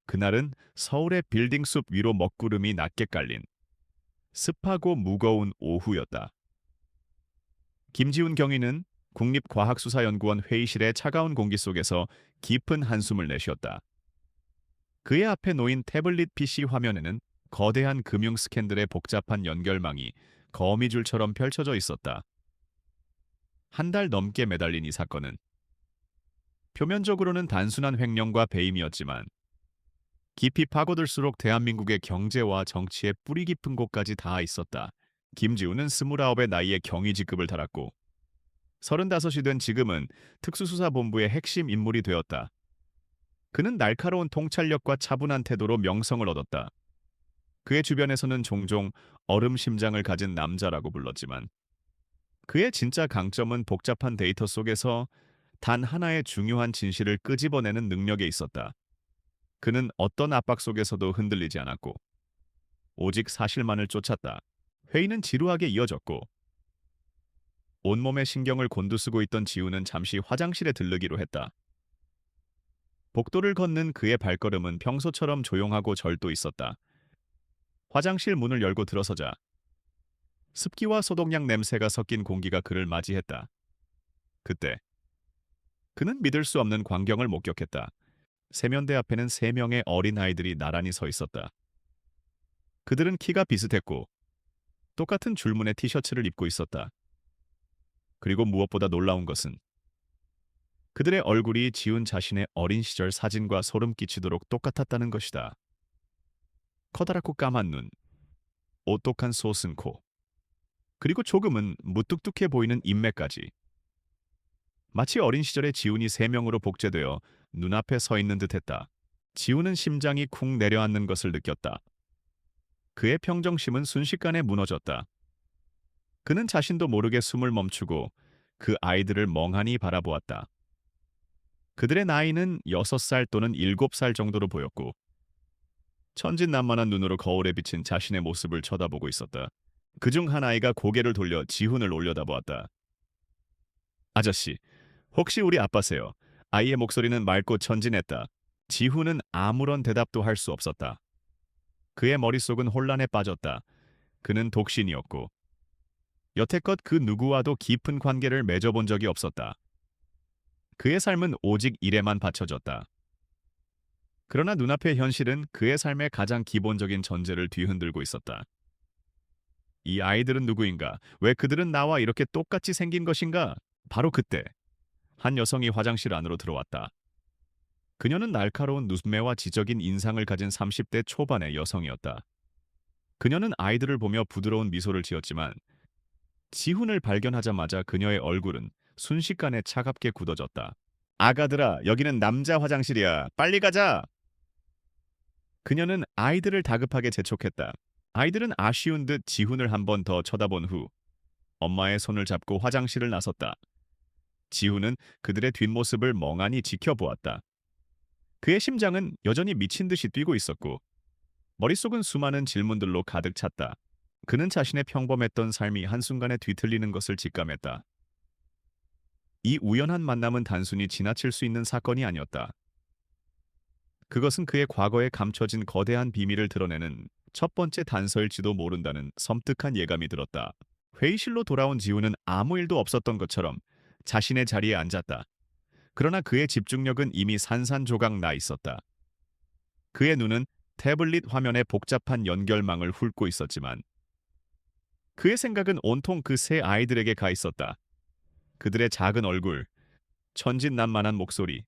그날은 서울의 빌딩 숲 위로 먹구름이 낮게 깔린 습하고 무거운 오후였다. 김지훈 경위는 국립과학수사연구원 회의실의 차가운 공기 속에서 깊은 한숨을 내쉬었다. 그의 앞에 놓인 태블릿 PC 화면에는 거대한 금융 스캔들의 복잡한 연결망이 거미줄처럼 펼쳐져 있었다. 한 달 넘게 매달린 이 사건은 표면적으로는 단순한 횡령과 배임이었지만 깊이 파고들수록 대한민국의 경제와 정치의 뿌리 깊은 곳까지 닿아 있었다. 김지우는 29의 나이에 경위 직급을 달았고 35이 된 지금은 특수수사본부의 핵심 인물이 되었다. 그는 날카로운 통찰력과 차분한 태도로 명성을 얻었다. 그의 주변에서는 종종 얼음 심장을 가진 남자라고 불렀지만 그의 진짜 강점은 복잡한 데이터 속에서 단 하나의 중요한 진실을 끄집어내는 능력에 있었다. 그는 어떤 압박 속에서도 흔들리지 않았고 오직 사실만을 쫓았다. 회의는 지루하게 이어졌고 온몸의 신경을 곤두쓰고 있던 지우는 잠시 화장실에 들르기로 했다. 복도를 걷는 그의 발걸음은 평소처럼 조용하고 절도 있었다. 화장실 문을 열고 들어서자 습기와 소독약 냄새가 섞인 공기가 그를 맞이했다. 그때 그는 믿을 수 없는 광경을 목격했다. 세면대 앞에는 3명의 어린아이들이 나란히 서 있었다. 그들은 키가 비슷했고 똑같은 줄무늬 티셔츠를 입고 있었다. 그리고 무엇보다 놀라운 것은 그들의 얼굴이 지훈 자신의 어린 시절 사진과 소름 끼치도록 똑같았다는 것이다. 커다랗고 까만 눈, 오똑한 솟은 코, 그리고 조금은 무뚝뚝해 보이는 인매까지. 마치 어린 시절의 지훈이 3명으로 복제되어 눈앞에 서 있는 듯했다. 지훈은 심장이 쿵 내려앉는 것을 느꼈다. 그의 평정심은 순식간에 무너졌다. 그는 자신도 모르게 숨을 멈추고 그 아이들을 멍하니 바라보았다. 그들의 나이는 6살 또는 7살 정도로 보였고 천진난만한 눈으로 거울에 비친 자신의 모습을 쳐다보고 있었다. 그중 한 아이가 고개를 돌려 지훈을 올려다보았다. 아저씨, 혹시 우리 아빠세요? 아이의 목소리는 맑고 천진했다. 지훈은 아무런 대답도 할 수 없었다. 그의 머릿속은 혼란에 빠졌다. 그는 독신이었고 여태껏 그 누구와도 깊은 관계를 맺어본 적이 없었다. 그의 삶은 오직 일에만 바쳐졌다. 그러나 눈앞의 현실은 그의 삶의 가장 기본적인 전제를 뒤흔들고 있었다. 이 아이들은 누구인가? 왜 그들은 나와 이렇게 똑같이 생긴 것인가? 바로 그때 한 여성이 화장실 안으로 들어왔다. 그녀는 날카로운 눈매와 지적인 인상을 가진 30대 초반의 여성이었다. 그녀는 아이들을 보며 부드러운 미소를 지었지만 지훈을 발견하자마자 그녀의 얼굴은 순식간에 차갑게 굳어졌다. 아가들아, 여기는 남자 화장실이야. 빨리 가자! 그녀는 아이들을 다급하게 재촉했다. 아이들은 아쉬운 듯 지훈을 한 번 더 쳐다본 후 엄마의 손을 잡고 화장실을 나섰다. 지훈은 그들의 뒷모습을 멍하니 지켜보았다. 그의 심장은 여전히 미친 듯이 뛰고 있었고 머릿속은 수많은 질문들로 가득 찼다. 그는 자신의 평범했던 삶이 한순간에 뒤틀리는 것을 직감했다. 이 우연한 만남은 단순히 지나칠 수 있는 사건이 아니었다. 그것은 그의 과거에 감춰진 거대한 비밀을 드러내는 첫 번째 단서일지도 모른다는 섬뜩한 예감이 들었다. 회의실로 돌아온 지우는 아무 일도 없었던 것처럼 자신의 자리에 앉았다. 그러나 그의 집중력은 이미 산산조각 나 있었다. 그의 눈은 태블릿 화면의 복잡한 연결망을 훑고 있었지만 그의 생각은 온통 그 세 아이들에게 가 있었다. 그들의 작은 얼굴, 천진난만한 목소리,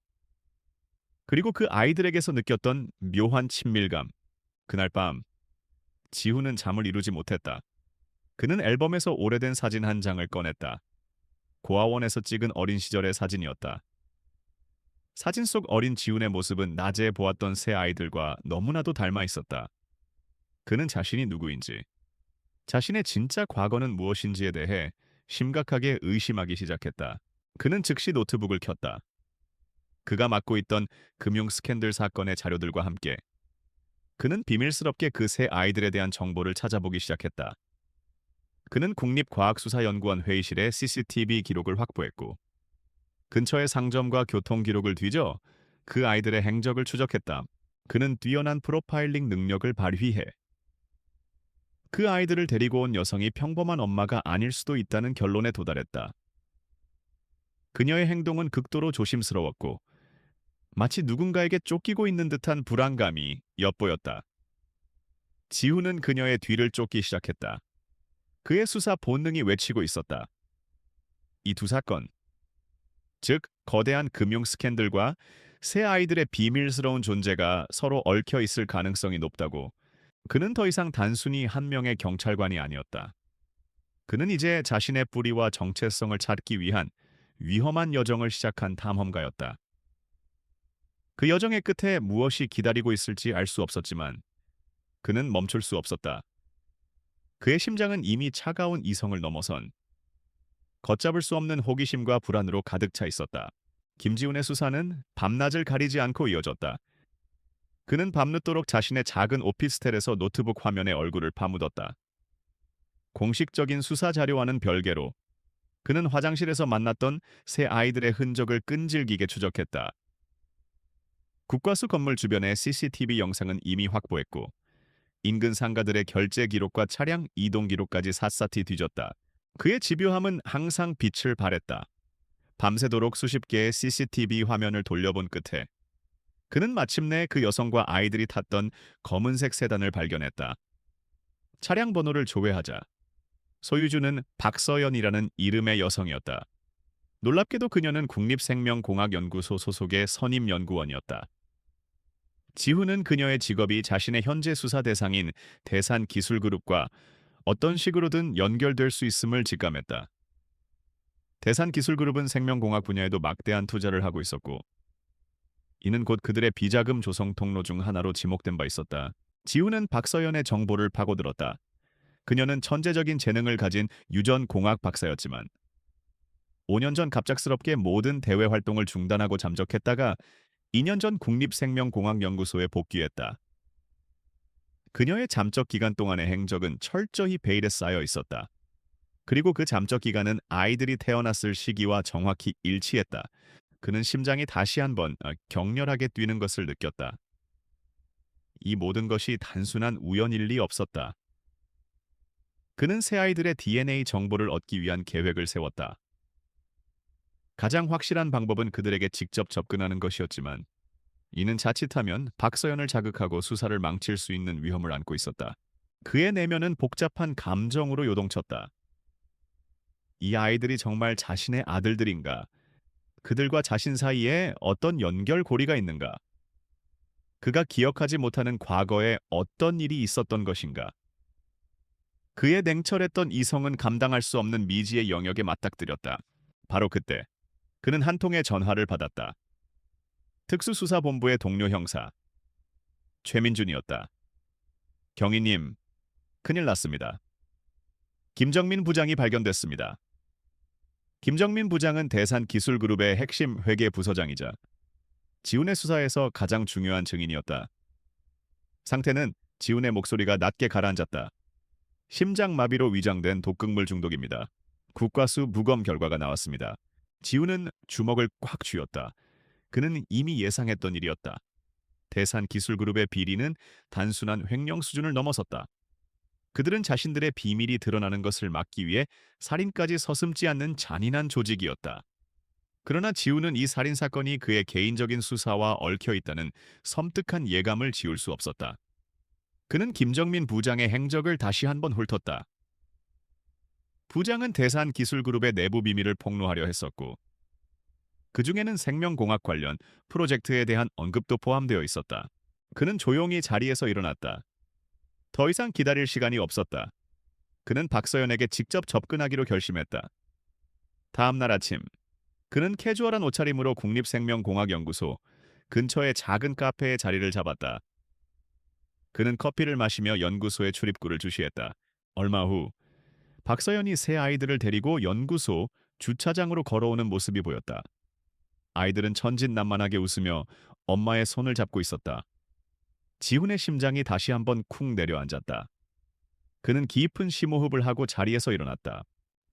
그리고 그 아이들에게서 느꼈던 묘한 친밀감. 그날 밤 지훈은 잠을 이루지 못했다. 그는 앨범에서 오래된 사진 한 장을 꺼냈다. 고아원에서 찍은 어린 시절의 사진이었다. 사진 속 어린 지훈의 모습은 낮에 보았던 새 아이들과 너무나도 닮아 있었다. 그는 자신이 누구인지, 자신의 진짜 과거는 무엇인지에 대해 심각하게 의심하기 시작했다. 그는 즉시 노트북을 켰다. 그가 맡고 있던 금융 스캔들 사건의 자료들과 함께 그는 비밀스럽게 그 세 아이들에 대한 정보를 찾아보기 시작했다. 그는 국립과학수사연구원 회의실의 CCTV 기록을 확보했고 근처의 상점과 교통 기록을 뒤져 그 아이들의 행적을 추적했다. 그는 뛰어난 프로파일링 능력을 발휘해 그 아이들을 데리고 온 여성이 평범한 엄마가 아닐 수도 있다는 결론에 도달했다. 그녀의 행동은 극도로 조심스러웠고 마치 누군가에게 쫓기고 있는 듯한 불안감이 엿보였다. 지훈은 그녀의 뒤를 쫓기 시작했다. 그의 수사 본능이 외치고 있었다. 이 두 사건, 즉 거대한 금융 스캔들과 새 아이들의 비밀스러운 존재가 서로 얽혀 있을 가능성이 높다고. 그는 더 이상 단순히 한 명의 경찰관이 아니었다. 그는 이제 자신의 뿌리와 정체성을 찾기 위한 위험한 여정을 시작한 탐험가였다. 그 여정의 끝에 무엇이 기다리고 있을지 알 수 없었지만 그는 멈출 수 없었다. 그의 심장은 이미 차가운 이성을 넘어선 걷잡을 수 없는 호기심과 불안으로 가득 차 있었다. 김지훈의 수사는 밤낮을 가리지 않고 이어졌다. 그는 밤늦도록 자신의 작은 오피스텔에서 노트북 화면에 얼굴을 파묻었다. 공식적인 수사 자료와는 별개로 그는 화장실에서 만났던 새 아이들의 흔적을 끈질기게 추적했다. 국과수 건물 주변의 CCTV 영상은 이미 확보했고 인근 상가들의 결제 기록과 차량 이동 기록까지 샅샅이 뒤졌다. 그의 집요함은 항상 빛을 발했다. 밤새도록 수십 개의 CCTV 화면을 돌려본 끝에 그는 마침내 그 여성과 아이들이 탔던 검은색 세단을 발견했다. 차량 번호를 조회하자 소유주는 박서연이라는 이름의 여성이었다. 놀랍게도 그녀는 국립생명공학연구소 소속의 선임연구원이었다. 지훈은 그녀의 직업이 자신의 현재 수사 대상인 대산기술그룹과 어떤 식으로든 연결될 수 있음을 직감했다. 대산기술그룹은 생명공학 분야에도 막대한 투자를 하고 있었고 이는 곧 그들의 비자금 조성 통로 중 하나로 지목된 바 있었다. 지훈은 박서연의 정보를 파고들었다. 그녀는 천재적인 재능을 가진 유전공학 박사였지만 5년 전 갑작스럽게 모든 대외 활동을 중단하고 잠적했다가 2년 전 국립생명공학연구소에 복귀했다. 그녀의 잠적 기간 동안의 행적은 철저히 베일에 쌓여 있었다. 그리고 그 잠적 기간은 아이들이 태어났을 시기와 정확히 일치했다. 그는 심장이 다시 한번 격렬하게 뛰는 것을 느꼈다. 이 모든 것이 단순한 우연일 리 없었다. 그는 새 아이들의 DNA 정보를 얻기 위한 계획을 세웠다. 가장 확실한 방법은 그들에게 직접 접근하는 것이었지만 이는 자칫하면 박서연을 자극하고 수사를 망칠 수 있는 위험을 안고 있었다. 그의 내면은 복잡한 감정으로 요동쳤다. 이 아이들이 정말 자신의 아들들인가? 그들과 자신 사이에 어떤 연결고리가 있는가? 그가 기억하지 못하는 과거에 어떤 일이 있었던 것인가? 그의 냉철했던 이성은 감당할 수 없는 미지의 영역에 맞닥뜨렸다. 바로 그때 그는 한 통의 전화를 받았다. 특수수사본부의 동료 형사 최민준이었다. 경위님, 큰일 났습니다. 김정민 부장이 발견됐습니다. 김정민 부장은 대산기술그룹의 핵심 회계 부서장이자 지훈의 수사에서 가장 중요한 증인이었다. 상태는 지훈의 목소리가 낮게 가라앉았다. 심장마비로 위장된 독극물 중독입니다. 국과수 부검 결과가 나왔습니다. 지훈은 주먹을 꽉 쥐었다. 그는 이미 예상했던 일이었다. 대산기술그룹의 비리는 단순한 횡령 수준을 넘어섰다. 그들은 자신들의 비밀이 드러나는 것을 막기 위해 살인까지 서슴지 않는 잔인한 조직이었다. 그러나 지훈은 이 살인사건이 그의 개인적인 수사와 얽혀 있다는 섬뜩한 예감을 지울 수 없었다. 그는 김정민 부장의 행적을 다시 한번 훑었다. 부장은 대산기술그룹의 내부 비밀을 폭로하려 했었고 그 중에는 생명공학 관련 프로젝트에 대한 언급도 포함되어 있었다. 그는 조용히 자리에서 일어났다. 더 이상 기다릴 시간이 없었다. 그는 박서연에게 직접 접근하기로 결심했다. 다음 날 아침, 그는 캐주얼한 옷차림으로 국립생명공학연구소 근처의 작은 카페에 자리를 잡았다. 그는 커피를 마시며 연구소의 출입구를 주시했다. 얼마 후 박서연이 새 아이들을 데리고 연구소 주차장으로 걸어오는 모습이 보였다. 아이들은 천진난만하게 웃으며 엄마의 손을 잡고 있었다. 지훈의 심장이 다시 한번 쿵 내려앉았다. 그는 깊은 심호흡을 하고 자리에서 일어났다.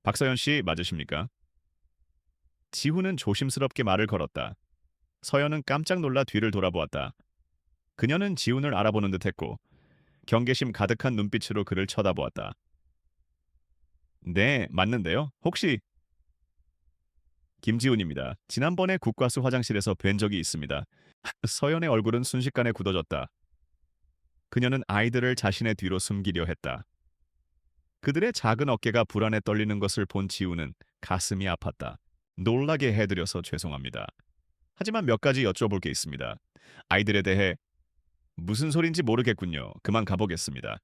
박서연 씨 맞으십니까? 지훈은 조심스럽게 말을 걸었다. 서연은 깜짝 놀라 뒤를 돌아보았다. 그녀는 지훈을 알아보는 듯했고 경계심 가득한 눈빛으로 그를 쳐다보았다. 네, 맞는데요. 혹시 김지훈입니다. 지난번에 국과수 화장실에서 뵌 적이 있습니다. 서연의 얼굴은 순식간에 굳어졌다. 그녀는 아이들을 자신의 뒤로 숨기려 했다. 그들의 작은 어깨가 불안에 떨리는 것을 본 지훈은 가슴이 아팠다. 놀라게 해드려서 죄송합니다. 하지만 몇 가지 여쭤볼 게 있습니다. 아이들에 대해 무슨 소린지 모르겠군요. 그만 가보겠습니다.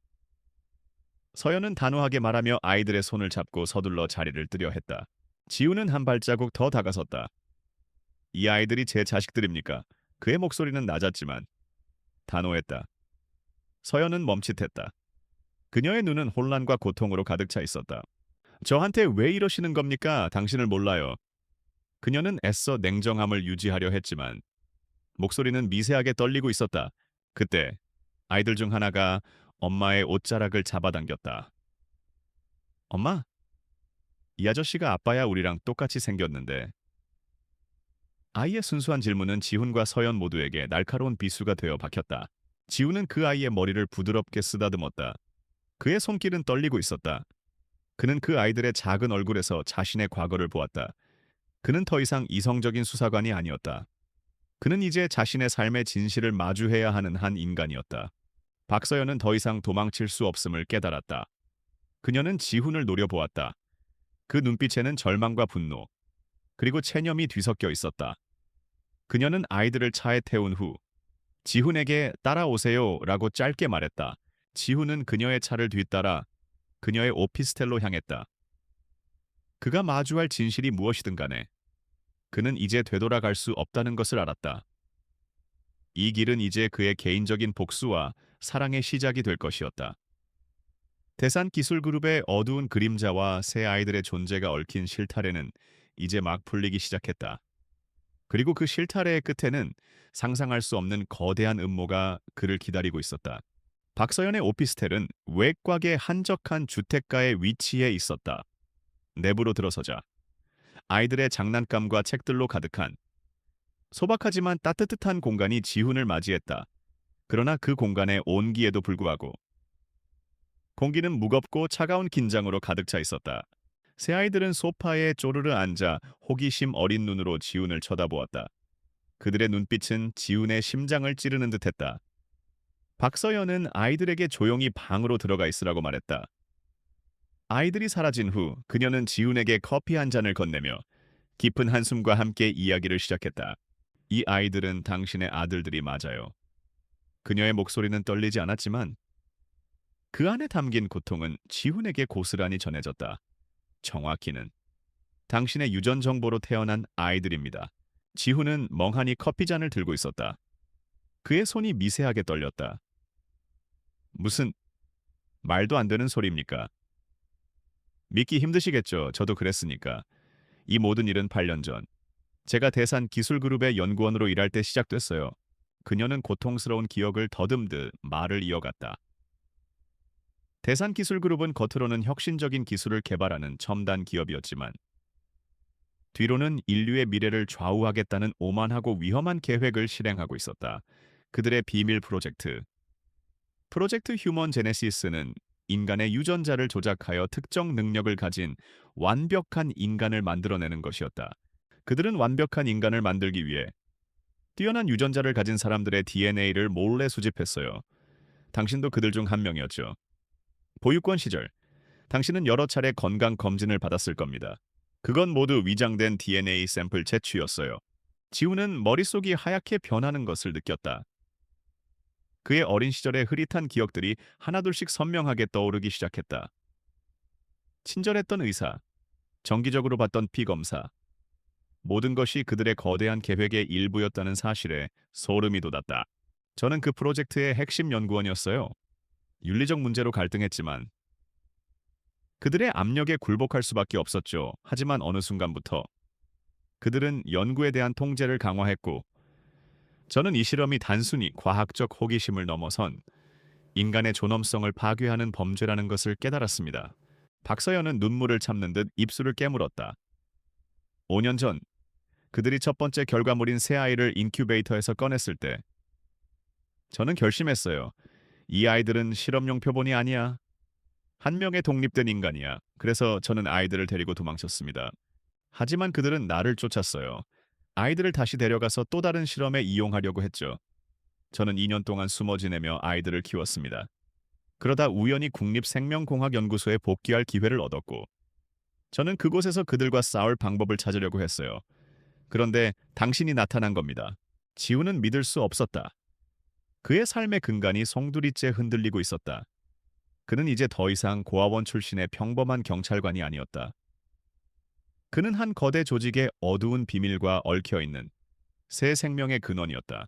서연은 단호하게 말하며 아이들의 손을 잡고 서둘러 자리를 뜨려 했다. 지우는 한 발자국 더 다가섰다. 이 아이들이 제 자식들입니까? 그의 목소리는 낮았지만 단호했다. 서연은 멈칫했다. 그녀의 눈은 혼란과 고통으로 가득 차 있었다. 저한테 왜 이러시는 겁니까? 당신을 몰라요. 그녀는 애써 냉정함을 유지하려 했지만 목소리는 미세하게 떨리고 있었다. 그때 아이들 중 하나가 엄마의 옷자락을 잡아당겼다. 엄마? 이 아저씨가 아빠야 우리랑 똑같이 생겼는데. 아이의 순수한 질문은 지훈과 서연 모두에게 날카로운 비수가 되어 박혔다. 지훈은 그 아이의 머리를 부드럽게 쓰다듬었다. 그의 손길은 떨리고 있었다. 그는 그 아이들의 작은 얼굴에서 자신의 과거를 보았다. 그는 더 이상 이성적인 수사관이 아니었다. 그는 이제 자신의 삶의 진실을 마주해야 하는 한 인간이었다. 박서연은 더 이상 도망칠 수 없음을 깨달았다. 그녀는 지훈을 노려보았다. 그 눈빛에는 절망과 분노, 그리고 체념이 뒤섞여 있었다. 그녀는 아이들을 차에 태운 후 지훈에게 따라오세요 라고 짧게 말했다. 지훈은 그녀의 차를 뒤따라 그녀의 오피스텔로 향했다. 그가 마주할 진실이 무엇이든 간에 그는 이제 되돌아갈 수 없다는 것을 알았다. 이 길은 이제 그의 개인적인 복수와 사랑의 시작이 될 것이었다. 대산기술그룹의 어두운 그림자와 새 아이들의 존재가 얽힌 실타래는 이제 막 풀리기 시작했다. 그리고 그 실타래의 끝에는 상상할 수 없는 거대한 음모가 그를 기다리고 있었다. 박서연의 오피스텔은 외곽의 한적한 주택가의 위치에 있었다. 내부로 들어서자 아이들의 장난감과 책들로 가득한 소박하지만 따뜻한 공간이 지훈을 맞이했다. 그러나 그 공간의 온기에도 불구하고 공기는 무겁고 차가운 긴장으로 가득 차 있었다. 새 아이들은 소파에 쪼르르 앉아 호기심 어린 눈으로 지훈을 쳐다보았다. 그들의 눈빛은 지훈의 심장을 찌르는 듯했다. 박서연은 아이들에게 조용히 방으로 들어가 있으라고 말했다. 아이들이 사라진 후 그녀는 지훈에게 커피 한 잔을 건네며 깊은 한숨과 함께 이야기를 시작했다. 이 아이들은 당신의 아들들이 맞아요. 그녀의 목소리는 떨리지 않았지만 그 안에 담긴 고통은 지훈에게 고스란히 전해졌다. 정확히는 당신의 유전 정보로 태어난 아이들입니다. 지훈은 멍하니 커피잔을 들고 있었다. 그의 손이 미세하게 떨렸다. 무슨 말도 안 되는 소리입니까? 믿기 힘드시겠죠. 저도 그랬으니까. 이 모든 일은 8년 전 제가 대산 기술그룹의 연구원으로 일할 때 시작됐어요. 그녀는 고통스러운 기억을 더듬듯 말을 이어갔다. 대산기술그룹은 겉으로는 혁신적인 기술을 개발하는 첨단 기업이었지만 뒤로는 인류의 미래를 좌우하겠다는 오만하고 위험한 계획을 실행하고 있었다. 그들의 비밀 프로젝트 휴먼 제네시스는 인간의 유전자를 조작하여 특정 능력을 가진 완벽한 인간을 만들어내는 것이었다. 그들은 완벽한 인간을 만들기 위해 뛰어난 유전자를 가진 사람들의 DNA를 몰래 수집했어요. 당신도 그들 중 한 명이었죠. 보육권 시절, 당신은 여러 차례 건강 검진을 받았을 겁니다. 그건 모두 위장된 DNA 샘플 채취였어요. 지우는 머릿속이 하얗게 변하는 것을 느꼈다. 그의 어린 시절의 흐릿한 기억들이 하나둘씩 선명하게 떠오르기 시작했다. 친절했던 의사, 정기적으로 받던 피 검사, 모든 것이 그들의 거대한 계획의 일부였다는 사실에 소름이 돋았다. 저는 그 프로젝트의 핵심 연구원이었어요. 윤리적 문제로 갈등했지만 그들의 압력에 굴복할 수밖에 없었죠. 하지만 어느 순간부터 그들은 연구에 대한 통제를 강화했고 저는 이 실험이 단순히 과학적 호기심을 넘어선 인간의 존엄성을 파괴하는 범죄라는 것을 깨달았습니다. 박서연은 눈물을 참는 듯 입술을 깨물었다. 5년 전 그들이 첫 번째 결과물인 새 아이를 인큐베이터에서 꺼냈을 때 저는 결심했어요. 이 아이들은 실험용 표본이 아니야. 한 명의 독립된 인간이야. 그래서 저는 아이들을 데리고 도망쳤습니다. 하지만 그들은 나를 쫓았어요. 아이들을 다시 데려가서 또 다른 실험에 이용하려고 했죠. 저는 2년 동안 숨어 지내며 아이들을 키웠습니다. 그러다 우연히 국립생명공학연구소에 복귀할 기회를 얻었고, 저는 그곳에서 그들과 싸울 방법을 찾으려고 했어요. 그런데 당신이 나타난 겁니다. 지우는 믿을 수 없었다. 그의 삶의 근간이 송두리째 흔들리고 있었다. 그는 이제 더 이상 고아원 출신의 평범한 경찰관이 아니었다. 그는 한 거대 조직의 어두운 비밀과 얽혀있는 새 생명의 근원이었다.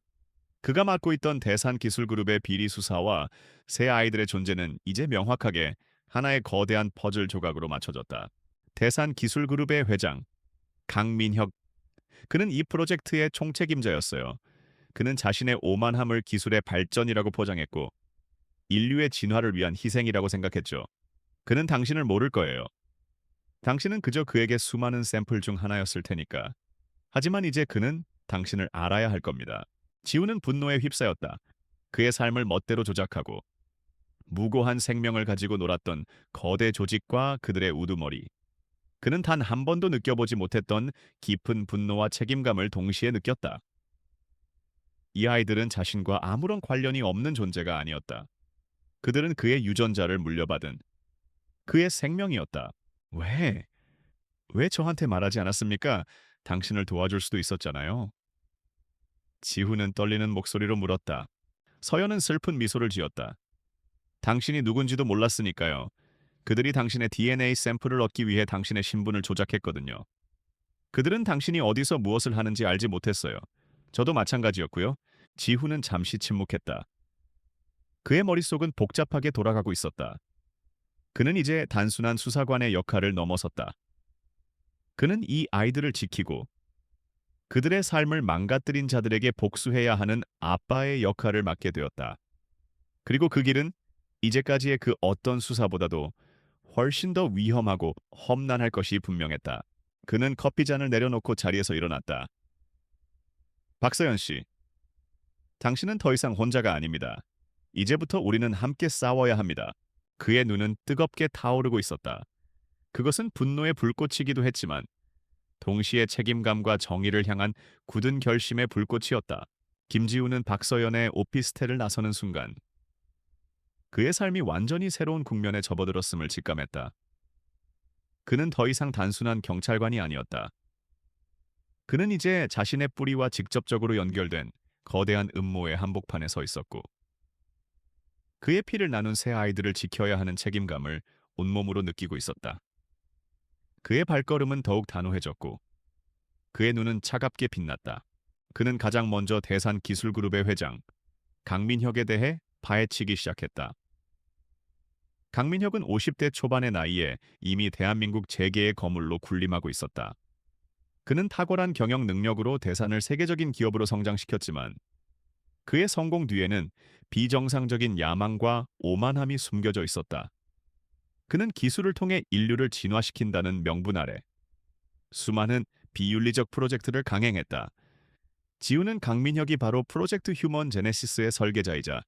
그가 맡고 있던 대산기술그룹의 비리 수사와 새 아이들의 존재는 이제 명확하게 하나의 거대한 퍼즐 조각으로 맞춰졌다. 대산기술그룹의 회장 강민혁, 그는 이 프로젝트의 총책임자였어요. 그는 자신의 오만함을 기술의 발전이라고 포장했고 인류의 진화를 위한 희생이라고 생각했죠. 그는 당신을 모를 거예요. 당신은 그저 그에게 수많은 샘플 중 하나였을 테니까. 하지만 이제 그는 당신을 알아야 할 겁니다. 지우는 분노에 휩싸였다. 그의 삶을 멋대로 조작하고 무고한 생명을 가지고 놀았던 거대 조직과 그들의 우두머리. 그는 단 한 번도 느껴보지 못했던 깊은 분노와 책임감을 동시에 느꼈다. 이 아이들은 자신과 아무런 관련이 없는 존재가 아니었다. 그들은 그의 유전자를 물려받은 그의 생명이었다. 왜? 왜 저한테 말하지 않았습니까? 당신을 도와줄 수도 있었잖아요. 지후는 떨리는 목소리로 물었다. 서연은 슬픈 미소를 지었다. 당신이 누군지도 몰랐으니까요. 그들이 당신의 DNA 샘플을 얻기 위해 당신의 신분을 조작했거든요. 그들은 당신이 어디서 무엇을 하는지 알지 못했어요. 저도 마찬가지였고요. 지후는 잠시 침묵했다. 그의 머릿속은 복잡하게 돌아가고 있었다. 그는 이제 단순한 수사관의 역할을 넘어섰다. 그는 이 아이들을 지키고 그들의 삶을 망가뜨린 자들에게 복수해야 하는 아빠의 역할을 맡게 되었다. 그리고 그 길은 이제까지의 그 어떤 수사보다도 훨씬 더 위험하고 험난할 것이 분명했다. 그는 커피잔을 내려놓고 자리에서 일어났다. 박서연 씨, 당신은 더 이상 혼자가 아닙니다. 이제부터 우리는 함께 싸워야 합니다. 그의 눈은 뜨겁게 타오르고 있었다. 그것은 분노의 불꽃이기도 했지만 동시에 책임감과 정의를 향한 굳은 결심의 불꽃이었다. 김지우는 박서연의 오피스텔을 나서는 순간 그의 삶이 완전히 새로운 국면에 접어들었음을 직감했다. 그는 더 이상 단순한 경찰관이 아니었다. 그는 이제 자신의 뿌리와 직접적으로 연결된 거대한 음모의 한복판에 서 있었고 그의 피를 나눈 새 아이들을 지켜야 하는 책임감을 온몸으로 느끼고 있었다. 그의 발걸음은 더욱 단호해졌고 그의 눈은 차갑게 빛났다. 그는 가장 먼저 대산기술그룹의 회장 강민혁에 대해 파헤치기 시작했다. 강민혁은 50대 초반의 나이에 이미 대한민국 재계의 거물로 군림하고 있었다. 그는 탁월한 경영 능력으로 대산을 세계적인 기업으로 성장시켰지만 그의 성공 뒤에는 비정상적인 야망과 오만함이 숨겨져 있었다. 그는 기술을 통해 인류를 진화시킨다는 명분 아래 수많은 비윤리적 프로젝트를 강행했다. 지우는 강민혁이 바로 프로젝트 휴먼 제네시스의 설계자이자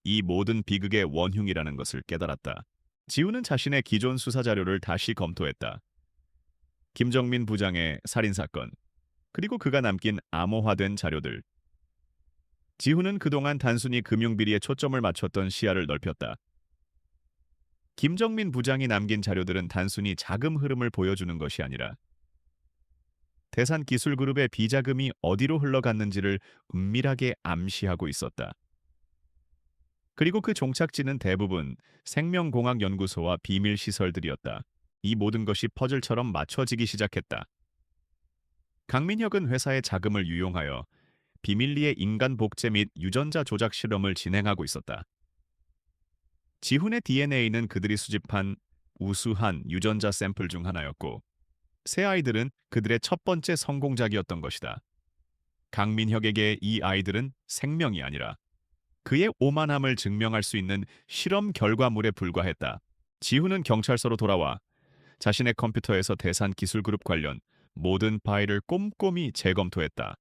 이 모든 비극의 원흉이라는 것을 깨달았다. 지우는 자신의 기존 수사 자료를 다시 검토했다. 김정민 부장의 살인사건, 그리고 그가 남긴 암호화된 자료들. 지우는 그동안 단순히 금융비리에 초점을 맞췄던 시야를 넓혔다. 김정민 부장이 남긴 자료들은 단순히 자금 흐름을 보여주는 것이 아니라 대산기술그룹의 비자금이 어디로 흘러갔는지를 은밀하게 암시하고 있었다. 그리고 그 종착지는 대부분 생명공학연구소와 비밀시설들이었다. 이 모든 것이 퍼즐처럼 맞춰지기 시작했다. 강민혁은 회사의 자금을 유용하여 비밀리에 인간 복제 및 유전자 조작 실험을 진행하고 있었다. 지훈의 DNA는 그들이 수집한 우수한 유전자 샘플 중 하나였고 새 아이들은 그들의 첫 번째 성공작이었던 것이다. 강민혁에게 이 아이들은 생명이 아니라 그의 오만함을 증명할 수 있는 실험 결과물에 불과했다. 지훈은 경찰서로 돌아와 자신의 컴퓨터에서 대산기술그룹 관련 모든 파일을 꼼꼼히 재검토했다.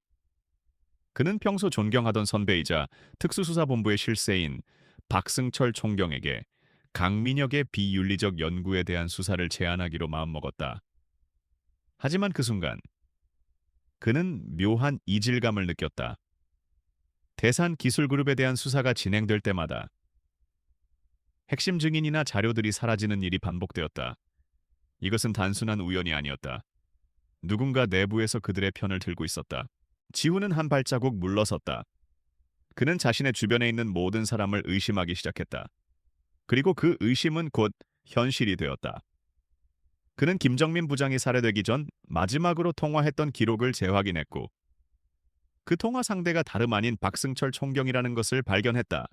그는 평소 존경하던 선배이자 특수수사본부의 실세인 박승철 총경에게 강민혁의 비윤리적 연구에 대한 수사를 제안하기로 마음먹었다. 하지만 그 순간 그는 묘한 이질감을 느꼈다. 대산 기술그룹에 대한 수사가 진행될 때마다 핵심 증인이나 자료들이 사라지는 일이 반복되었다. 이것은 단순한 우연이 아니었다. 누군가 내부에서 그들의 편을 들고 있었다. 지훈은 한 발자국 물러섰다. 그는 자신의 주변에 있는 모든 사람을 의심하기 시작했다. 그리고 그 의심은 곧 현실이 되었다. 그는 김정민 부장이 살해되기 전 마지막으로 통화했던 기록을 재확인했고 그 통화 상대가 다름 아닌 박승철 총경이라는 것을 발견했다.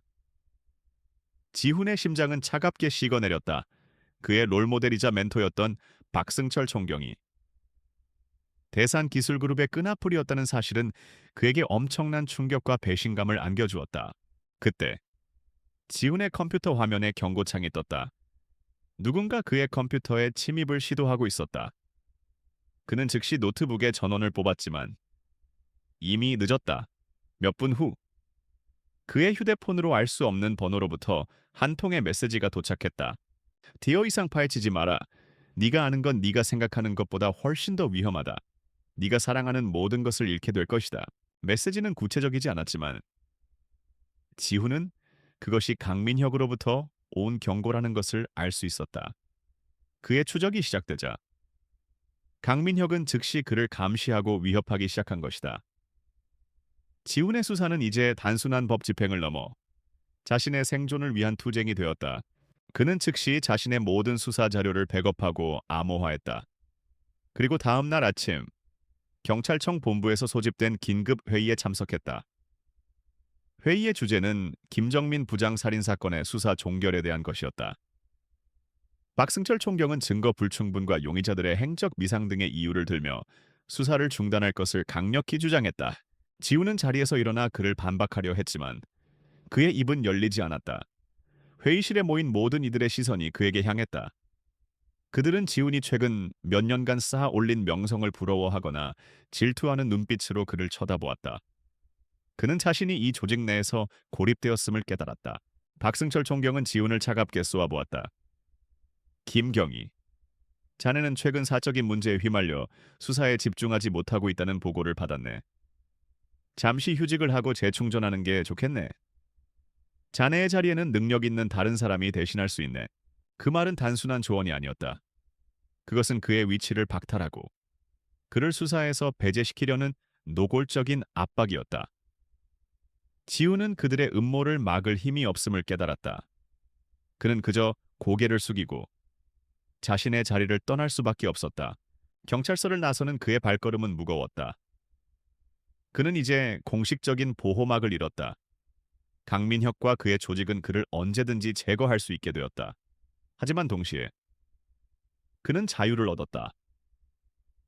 지훈의 심장은 차갑게 식어내렸다. 그의 롤모델이자 멘토였던 박승철 총경이 대산기술그룹의 끈앞풀이었다는 사실은 그에게 엄청난 충격과 배신감을 안겨주었다. 그때 지훈의 컴퓨터 화면에 경고창이 떴다. 누군가 그의 컴퓨터에 침입을 시도하고 있었다. 그는 즉시 노트북에 전원을 뽑았지만 이미 늦었다. 몇 분 후 그의 휴대폰으로 알 수 없는 번호로부터 한 통의 메시지가 도착했다. 디어 이상 파헤치지 마라. 네가 아는 건 네가 생각하는 것보다 훨씬 더 위험하다. 네가 사랑하는 모든 것을 잃게 될 것이다. 메시지는 구체적이지 않았지만 지훈은 그것이 강민혁으로부터 온 경고라는 것을 알 수 있었다. 그의 추적이 시작되자 강민혁은 즉시 그를 감시하고 위협하기 시작한 것이다. 지훈의 수사는 이제 단순한 법 집행을 넘어 자신의 생존을 위한 투쟁이 되었다. 그는 즉시 자신의 모든 수사 자료를 백업하고 암호화했다. 그리고 다음 날 아침 경찰청 본부에서 소집된 긴급 회의에 참석했다. 회의의 주제는 김정민 부장 살인 사건의 수사 종결에 대한 것이었다. 박승철 총경은 증거 불충분과 용의자들의 행적 미상 등의 이유를 들며 수사를 중단할 것을 강력히 주장했다. 지훈은 자리에서 일어나 그를 반박하려 했지만 그의 입은 열리지 않았다. 회의실에 모인 모든 이들의 시선이 그에게 향했다. 그들은 지훈이 최근 몇 년간 쌓아 올린 명성을 부러워하거나 질투하는 눈빛으로 그를 쳐다보았다. 그는 자신이 이 조직 내에서 고립되었음을 깨달았다. 박승철 총경은 지훈을 차갑게 쏘아보았다. 김경희, 자네는 최근 사적인 문제에 휘말려 수사에 집중하지 못하고 있다는 보고를 받았네. 잠시 휴직을 하고 재충전하는 게 좋겠네. 자네의 자리에는 능력 있는 다른 사람이 대신할 수 있네. 그 말은 단순한 조언이 아니었다. 그것은 그의 위치를 박탈하고 그를 수사에서 배제시키려는 노골적인 압박이었다. 지훈은 그들의 음모를 막을 힘이 없음을 깨달았다. 그는 그저 고개를 숙이고 자신의 자리를 떠날 수밖에 없었다. 경찰서를 나서는 그의 발걸음은 무거웠다. 그는 이제 공식적인 보호막을 잃었다. 강민혁과 그의 조직은 그를 언제든지 제거할 수 있게 되었다. 하지만 동시에 그는 자유를 얻었다.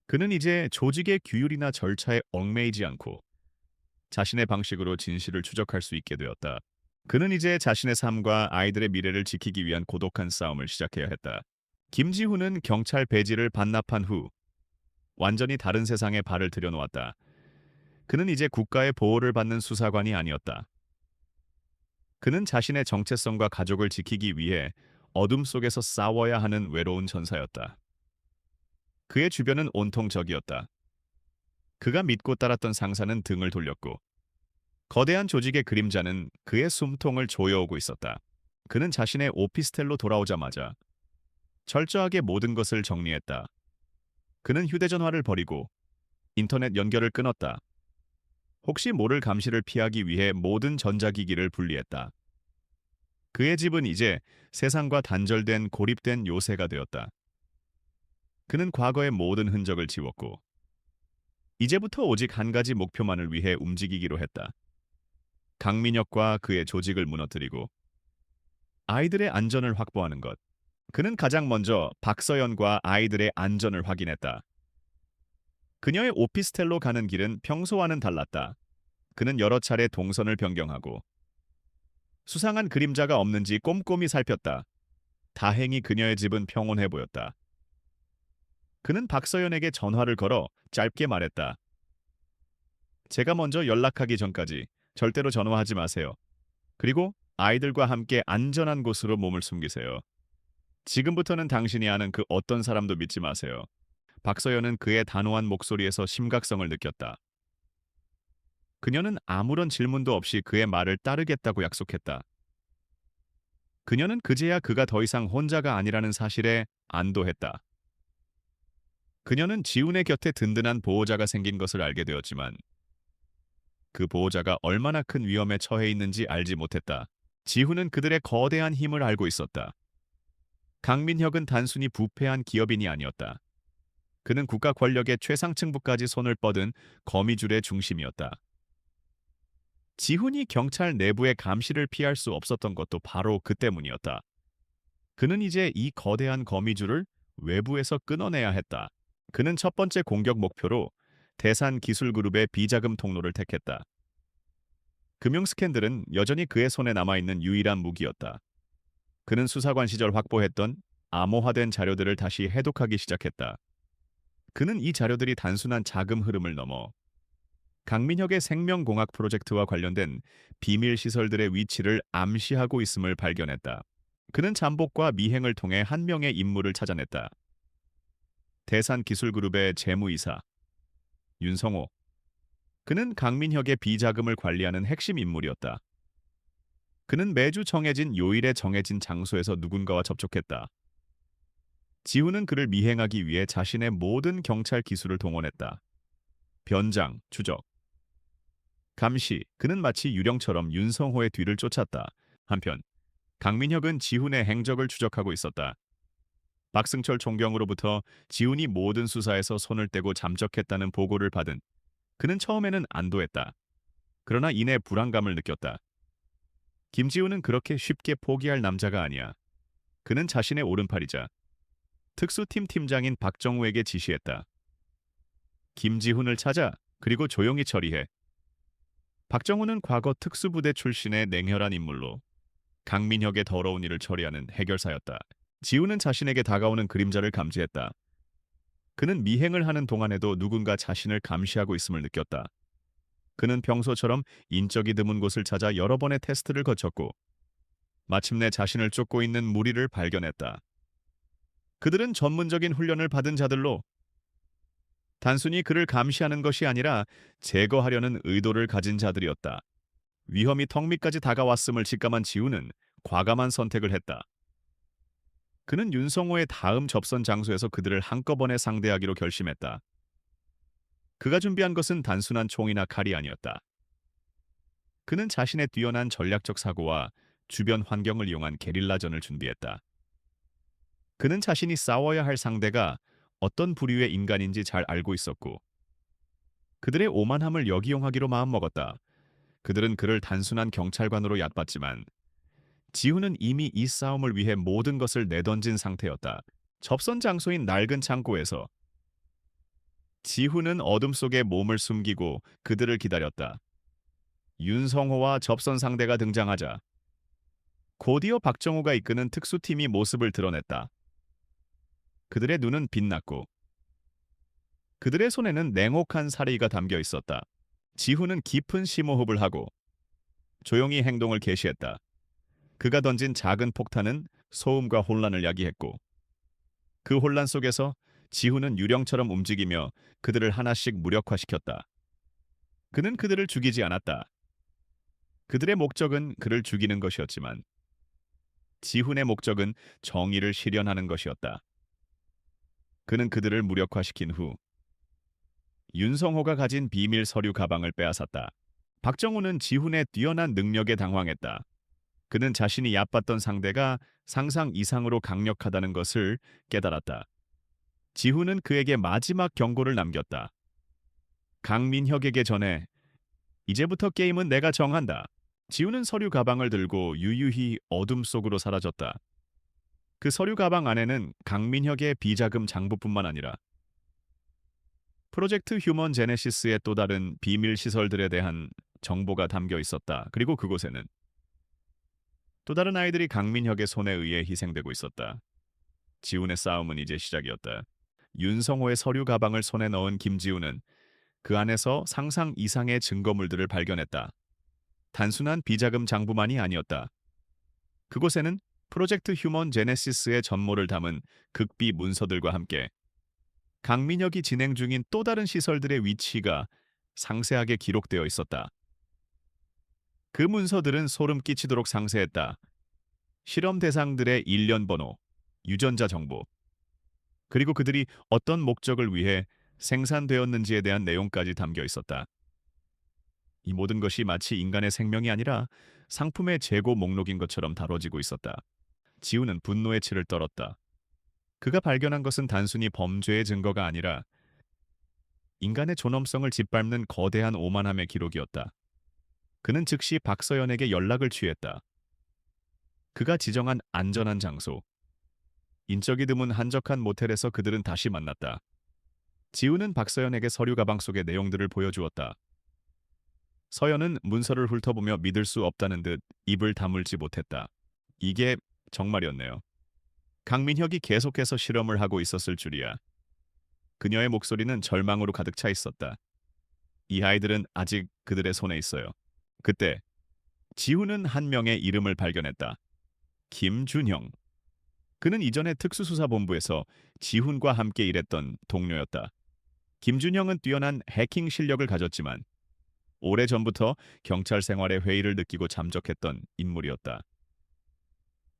그는 이제 조직의 규율이나 절차에 얽매이지 않고 자신의 방식으로 진실을 추적할 수 있게 되었다. 그는 이제 자신의 삶과 아이들의 미래를 지키기 위한 고독한 싸움을 시작해야 했다. 김지훈은 경찰 배지를 반납한 후 완전히 다른 세상에 발을 들여놓았다. 그는 이제 국가의 보호를 받는 수사관이 아니었다. 그는 자신의 정체성과 가족을 지키기 위해 어둠 속에서 싸워야 하는 외로운 전사였다. 그의 주변은 온통 적이었다. 그가 믿고 따랐던 상사는 등을 돌렸고 거대한 조직의 그림자는 그의 숨통을 조여오고 있었다. 그는 자신의 오피스텔로 돌아오자마자 철저하게 모든 것을 정리했다. 그는 휴대전화를 버리고 인터넷 연결을 끊었다. 혹시 모를 감시를 피하기 위해 모든 전자기기를 분리했다. 그의 집은 이제 세상과 단절된 고립된 요새가 되었다. 그는 과거의 모든 흔적을 지웠고 이제부터 오직 한 가지 목표만을 위해 움직이기로 했다. 강민혁과 그의 조직을 무너뜨리고 아이들의 안전을 확보하는 것. 그는 가장 먼저 박서연과 아이들의 안전을 확인했다. 그녀의 오피스텔로 가는 길은 평소와는 달랐다. 그는 여러 차례 동선을 변경하고 수상한 그림자가 없는지 꼼꼼히 살폈다. 다행히 그녀의 집은 평온해 보였다. 그는 박서연에게 전화를 걸어 짧게 말했다. 제가 먼저 연락하기 전까지 절대로 전화하지 마세요. 그리고 아이들과 함께 안전한 곳으로 몸을 숨기세요. 지금부터는 당신이 아는 그 어떤 사람도 믿지 마세요. 박서연은 그의 단호한 목소리에서 심각성을 느꼈다. 그녀는 아무런 질문도 없이 그의 말을 따르겠다고 약속했다. 그녀는 그제야 그가 더 이상 혼자가 아니라는 사실에 안도했다. 그녀는 지훈의 곁에 든든한 보호자가 생긴 것을 알게 되었지만 그 보호자가 얼마나 큰 위험에 처해 있는지 알지 못했다. 지훈은 그들의 거대한 힘을 알고 있었다. 강민혁은 단순히 부패한 기업인이 아니었다. 그는 국가 권력의 최상층부까지 손을 뻗은 거미줄의 중심이었다. 지훈이 경찰 내부의 감시를 피할 수 없었던 것도 바로 그 때문이었다. 그는 이제 이 거대한 거미줄을 외부에서 끊어내야 했다. 그는 첫 번째 공격 목표로 대산기술그룹의 비자금 통로를 택했다. 금융 스캔들은 여전히 그의 손에 남아있는 유일한 무기였다. 그는 수사관 시절 확보했던 암호화된 자료들을 다시 해독하기 시작했다. 그는 이 자료들이 단순한 자금 흐름을 넘어 강민혁의 생명공학 프로젝트와 관련된 비밀 시설들의 위치를 암시하고 있음을 발견했다. 그는 잠복과 미행을 통해 한 명의 인물을 찾아냈다. 대산기술그룹의 재무이사 윤성호. 그는 강민혁의 비자금을 관리하는 핵심 인물이었다. 그는 매주 정해진 요일에 정해진 장소에서 누군가와 접촉했다. 지훈은 그를 미행하기 위해 자신의 모든 경찰 기술을 동원했다. 변장, 추적, 감시, 그는 마치 유령처럼 윤성호의 뒤를 쫓았다. 한편, 강민혁은 지훈의 행적을 추적하고 있었다. 박승철 총경으로부터 지훈이 모든 수사에서 손을 떼고 잠적했다는 보고를 받은 그는 처음에는 안도했다. 그러나 이내 불안감을 느꼈다. 김지훈은 그렇게 쉽게 포기할 남자가 아니야. 그는 자신의 오른팔이자 특수팀 팀장인 박정우에게 지시했다. 김지훈을 찾아 그리고 조용히 처리해. 박정우는 과거 특수부대 출신의 냉혈한 인물로 강민혁의 더러운 일을 처리하는 해결사였다. 지훈은 자신에게 다가오는 그림자를 감지했다. 그는 미행을 하는 동안에도 누군가 자신을 감시하고 있음을 느꼈다. 그는 평소처럼 인적이 드문 곳을 찾아 여러 번의 테스트를 거쳤고 마침내 자신을 쫓고 있는 무리를 발견했다. 그들은 전문적인 훈련을 받은 자들로 단순히 그를 감시하는 것이 아니라 제거하려는 의도를 가진 자들이었다. 위험이 턱 밑까지 다가왔음을 직감한 지훈은 과감한 선택을 했다. 그는 윤성호의 다음 접선 장소에서 그들을 한꺼번에 상대하기로 결심했다. 그가 준비한 것은 단순한 총이나 칼이 아니었다. 그는 자신의 뛰어난 전략적 사고와 주변 환경을 이용한 게릴라전을 준비했다. 그는 자신이 싸워야 할 상대가 어떤 부류의 인간인지 잘 알고 있었고 그들의 오만함을 역이용하기로 마음먹었다. 그들은 그를 단순한 경찰관으로 얕봤지만 지훈은 이미 이 싸움을 위해 모든 것을 내던진 상태였다. 접선 장소인 낡은 창고에서 지훈은 어둠 속에 몸을 숨기고 그들을 기다렸다. 윤성호와 접선 상대가 등장하자 곧이어 박정우가 이끄는 특수팀이 모습을 드러냈다. 그들의 눈은 빛났고 그들의 손에는 냉혹한 사리가 담겨 있었다. 지훈은 깊은 심호흡을 하고 조용히 행동을 개시했다. 그가 던진 작은 폭탄은 소음과 혼란을 야기했고 그 혼란 속에서 지훈은 유령처럼 움직이며 그들을 하나씩 무력화시켰다. 그는 그들을 죽이지 않았다. 그들의 목적은 그를 죽이는 것이었지만 지훈의 목적은 정의를 실현하는 것이었다. 그는 그들을 무력화시킨 후 윤성호가 가진 비밀 서류 가방을 빼앗았다. 박정우는 지훈의 뛰어난 능력에 당황했다. 그는 자신이 얕봤던 상대가 상상 이상으로 강력하다는 것을 깨달았다. 지훈은 그에게 마지막 경고를 남겼다. 강민혁에게 전해 이제부터 게임은 내가 정한다. 지훈은 서류 가방을 들고 유유히 어둠 속으로 사라졌다. 그 서류 가방 안에는 강민혁의 비자금 장부뿐만 아니라 프로젝트 휴먼 제네시스의 또 다른 비밀 시설들에 대한 정보가 담겨 있었다. 그리고 그곳에는 또 다른 아이들이 강민혁의 손에 의해 희생되고 있었다. 지훈의 싸움은 이제 시작이었다. 윤성호의 서류 가방을 손에 넣은 김지훈은 그 안에서 상상 이상의 증거물들을 발견했다. 단순한 비자금 장부만이 아니었다. 그곳에는 프로젝트 휴먼 제네시스의 전모를 담은 극비 문서들과 함께 강민혁이 진행 중인 또 다른 시설들의 위치가 상세하게 기록되어 있었다. 그 문서들은 소름 끼치도록 상세했다. 실험 대상들의 일련 번호, 유전자 정보, 그리고 그들이 어떤 목적을 위해 생산되었는지에 대한 내용까지 담겨 있었다. 이 모든 것이 마치 인간의 생명이 아니라 상품의 재고 목록인 것처럼 다뤄지고 있었다. 지우는 분노의 치를 떨었다. 그가 발견한 것은 단순히 범죄의 증거가 아니라 인간의 존엄성을 짓밟는 거대한 오만함의 기록이었다. 그는 즉시 박서연에게 연락을 취했다. 그가 지정한 안전한 장소, 인적이 드문 한적한 모텔에서 그들은 다시 만났다. 지우는 박서연에게 서류 가방 속의 내용들을 보여주었다. 서연은 문서를 훑어보며 믿을 수 없다는 듯 입을 다물지 못했다. 이게 정말이었네요. 강민혁이 계속해서 실험을 하고 있었을 줄이야. 그녀의 목소리는 절망으로 가득 차 있었다. 이 아이들은 아직 그들의 손에 있어요. 그때 지우는 한 명의 이름을 발견했다. 김준형. 그는 이전에 특수수사본부에서 지훈과 함께 일했던 동료였다. 김준형은 뛰어난 해킹 실력을 가졌지만 오래전부터 경찰 생활의 회의를 느끼고 잠적했던 인물이었다.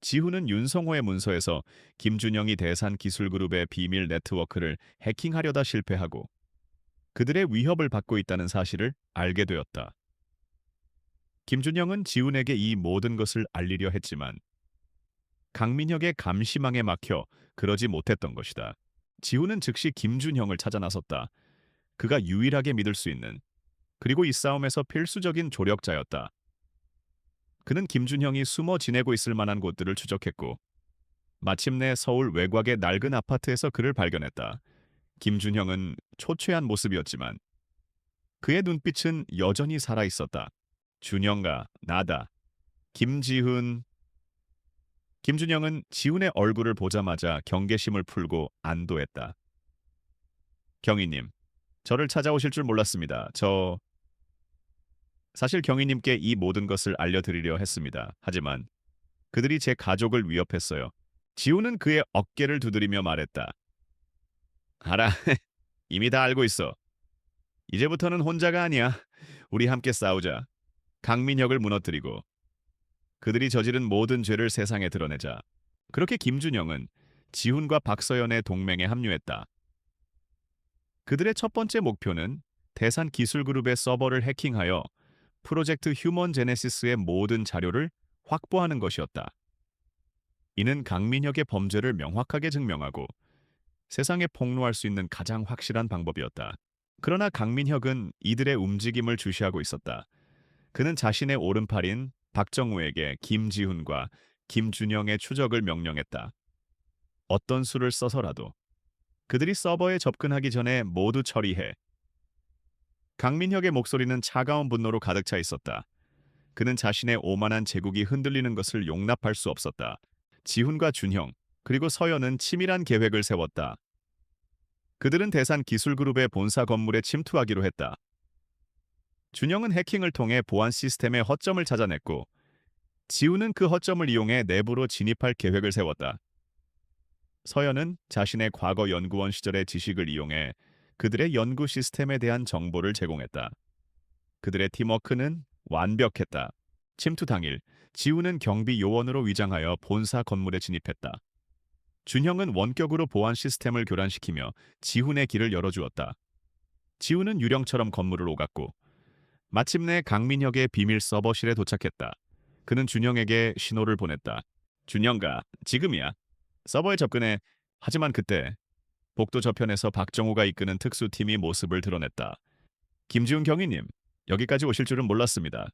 지훈은 윤성호의 문서에서 김준형이 대산기술그룹의 비밀 네트워크를 해킹하려다 실패하고 그들의 위협을 받고 있다는 사실을 알게 되었다. 김준형은 지훈에게 이 모든 것을 알리려 했지만 강민혁의 감시망에 막혀 그러지 못했던 것이다. 지훈은 즉시 김준형을 찾아 나섰다. 그가 유일하게 믿을 수 있는, 그리고 이 싸움에서 필수적인 조력자였다. 그는 김준형이 숨어 지내고 있을 만한 곳들을 추적했고 마침내 서울 외곽의 낡은 아파트에서 그를 발견했다. 김준형은 초췌한 모습이었지만 그의 눈빛은 여전히 살아있었다. 준형과 나다. 김지훈. 김준형은 지훈의 얼굴을 보자마자 경계심을 풀고 안도했다. 경위님, 저를 찾아오실 줄 몰랐습니다. 사실 경위님께 이 모든 것을 알려드리려 했습니다. 하지만 그들이 제 가족을 위협했어요. 지훈은 그의 어깨를 두드리며 말했다. 알아. 이미 다 알고 있어. 이제부터는 혼자가 아니야. 우리 함께 싸우자. 강민혁을 무너뜨리고 그들이 저지른 모든 죄를 세상에 드러내자. 그렇게 김준영은 지훈과 박서연의 동맹에 합류했다. 그들의 첫 번째 목표는 대산기술그룹의 서버를 해킹하여 프로젝트 휴먼 제네시스의 모든 자료를 확보하는 것이었다. 이는 강민혁의 범죄를 명확하게 증명하고 세상에 폭로할 수 있는 가장 확실한 방법이었다. 그러나 강민혁은 이들의 움직임을 주시하고 있었다. 그는 자신의 오른팔인 박정우에게 김지훈과 김준영의 추적을 명령했다. 어떤 수를 써서라도 그들이 서버에 접근하기 전에 모두 처리해. 강민혁의 목소리는 차가운 분노로 가득 차 있었다. 그는 자신의 오만한 제국이 흔들리는 것을 용납할 수 없었다. 지훈과 준형, 그리고 서연은 치밀한 계획을 세웠다. 그들은 대산 기술그룹의 본사 건물에 침투하기로 했다. 준형은 해킹을 통해 보안 시스템의 허점을 찾아냈고 지훈은 그 허점을 이용해 내부로 진입할 계획을 세웠다. 서연은 자신의 과거 연구원 시절의 지식을 이용해 그들의 연구 시스템에 대한 정보를 제공했다. 그들의 팀워크는 완벽했다. 침투 당일, 지훈은 경비 요원으로 위장하여 본사 건물에 진입했다. 준형은 원격으로 보안 시스템을 교란시키며 지훈의 길을 열어주었다. 지훈은 유령처럼 건물을 오갔고 마침내 강민혁의 비밀 서버실에 도착했다. 그는 준형에게 신호를 보냈다. 준형가, 지금이야. 서버에 접근해. 하지만 그때 복도 저편에서 박정우가 이끄는 특수팀이 모습을 드러냈다. 김지훈 경위님, 여기까지 오실 줄은 몰랐습니다.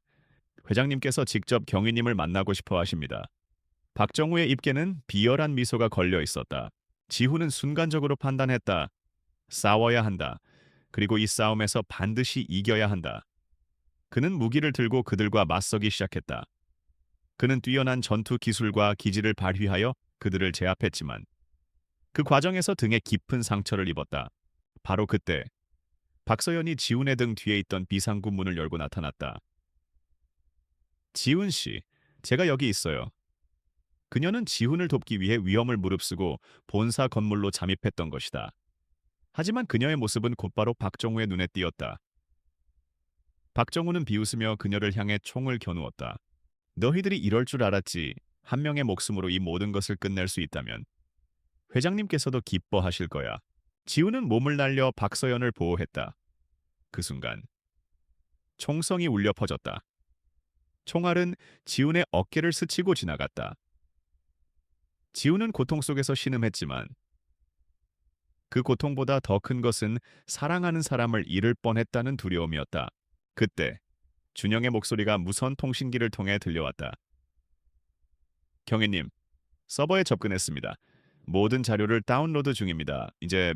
회장님께서 직접 경위님을 만나고 싶어 하십니다. 박정우의 입계는 비열한 미소가 걸려 있었다. 지훈은 순간적으로 판단했다. 싸워야 한다. 그리고 이 싸움에서 반드시 이겨야 한다. 그는 무기를 들고 그들과 맞서기 시작했다. 그는 뛰어난 전투 기술과 기지를 발휘하여 그들을 제압했지만 그 과정에서 등에 깊은 상처를 입었다. 바로 그때 박서연이 지훈의 등 뒤에 있던 비상구 문을 열고 나타났다. 지훈 씨, 제가 여기 있어요. 그녀는 지훈을 돕기 위해 위험을 무릅쓰고 본사 건물로 잠입했던 것이다. 하지만 그녀의 모습은 곧바로 박정우의 눈에 띄었다. 박정우는 비웃으며 그녀를 향해 총을 겨누었다. 너희들이 이럴 줄 알았지. 한 명의 목숨으로 이 모든 것을 끝낼 수 있다면 회장님께서도 기뻐하실 거야. 지훈은 몸을 날려 박서연을 보호했다. 그 순간 총성이 울려 퍼졌다. 총알은 지훈의 어깨를 스치고 지나갔다. 지훈은 고통 속에서 신음했지만 그 고통보다 더 큰 것은 사랑하는 사람을 잃을 뻔했다는 두려움이었다. 그때 준영의 목소리가 무선 통신기를 통해 들려왔다. 경혜님, 서버에 접근했습니다. 모든 자료를 다운로드 중입니다. 이제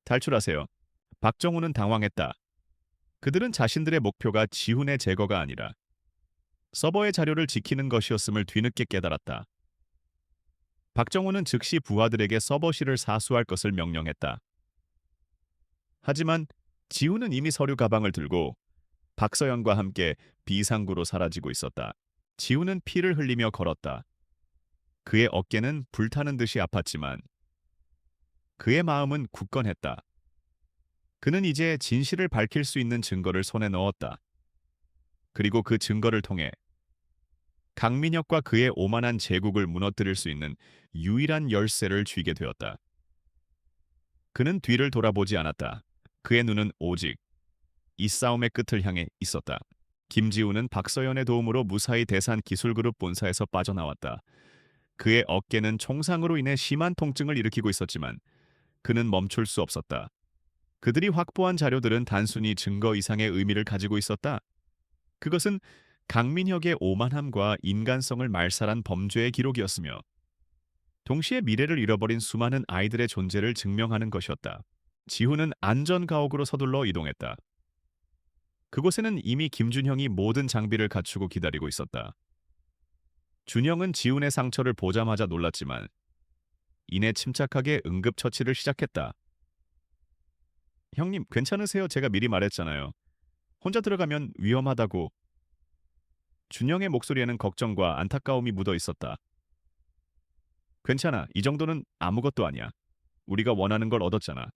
탈출하세요. 박정우는 당황했다. 그들은 자신들의 목표가 지훈의 제거가 아니라 서버의 자료를 지키는 것이었음을 뒤늦게 깨달았다. 박정우는 즉시 부하들에게 서버실을 사수할 것을 명령했다. 하지만 지훈은 이미 서류 가방을 들고 박서연과 함께 비상구로 사라지고 있었다. 지훈은 피를 흘리며 걸었다. 그의 어깨는 불타는 듯이 아팠지만 그의 마음은 굳건했다. 그는 이제 진실을 밝힐 수 있는 증거를 손에 넣었다. 그리고 그 증거를 통해 강민혁과 그의 오만한 제국을 무너뜨릴 수 있는 유일한 열쇠를 쥐게 되었다. 그는 뒤를 돌아보지 않았다. 그의 눈은 오직 이 싸움의 끝을 향해 있었다. 김지우는 박서연의 도움으로 무사히 대산 기술그룹 본사에서 빠져나왔다. 그의 어깨는 총상으로 인해 심한 통증을 일으키고 있었지만 그는 멈출 수 없었다. 그들이 확보한 자료들은 단순히 증거 이상의 의미를 가지고 있었다. 그것은 강민혁의 오만함과 인간성을 말살한 범죄의 기록이었으며 동시에 미래를 잃어버린 수많은 아이들의 존재를 증명하는 것이었다. 지훈은 안전가옥으로 서둘러 이동했다. 그곳에는 이미 김준형이 모든 장비를 갖추고 기다리고 있었다. 준형은 지훈의 상처를 보자마자 놀랐지만 이내 침착하게 응급처치를 시작했다. 형님, 괜찮으세요? 제가 미리 말했잖아요. 혼자 들어가면 위험하다고. 준영의 목소리에는 걱정과 안타까움이 묻어 있었다. 괜찮아. 이 정도는 아무것도 아니야. 우리가 원하는 걸 얻었잖아.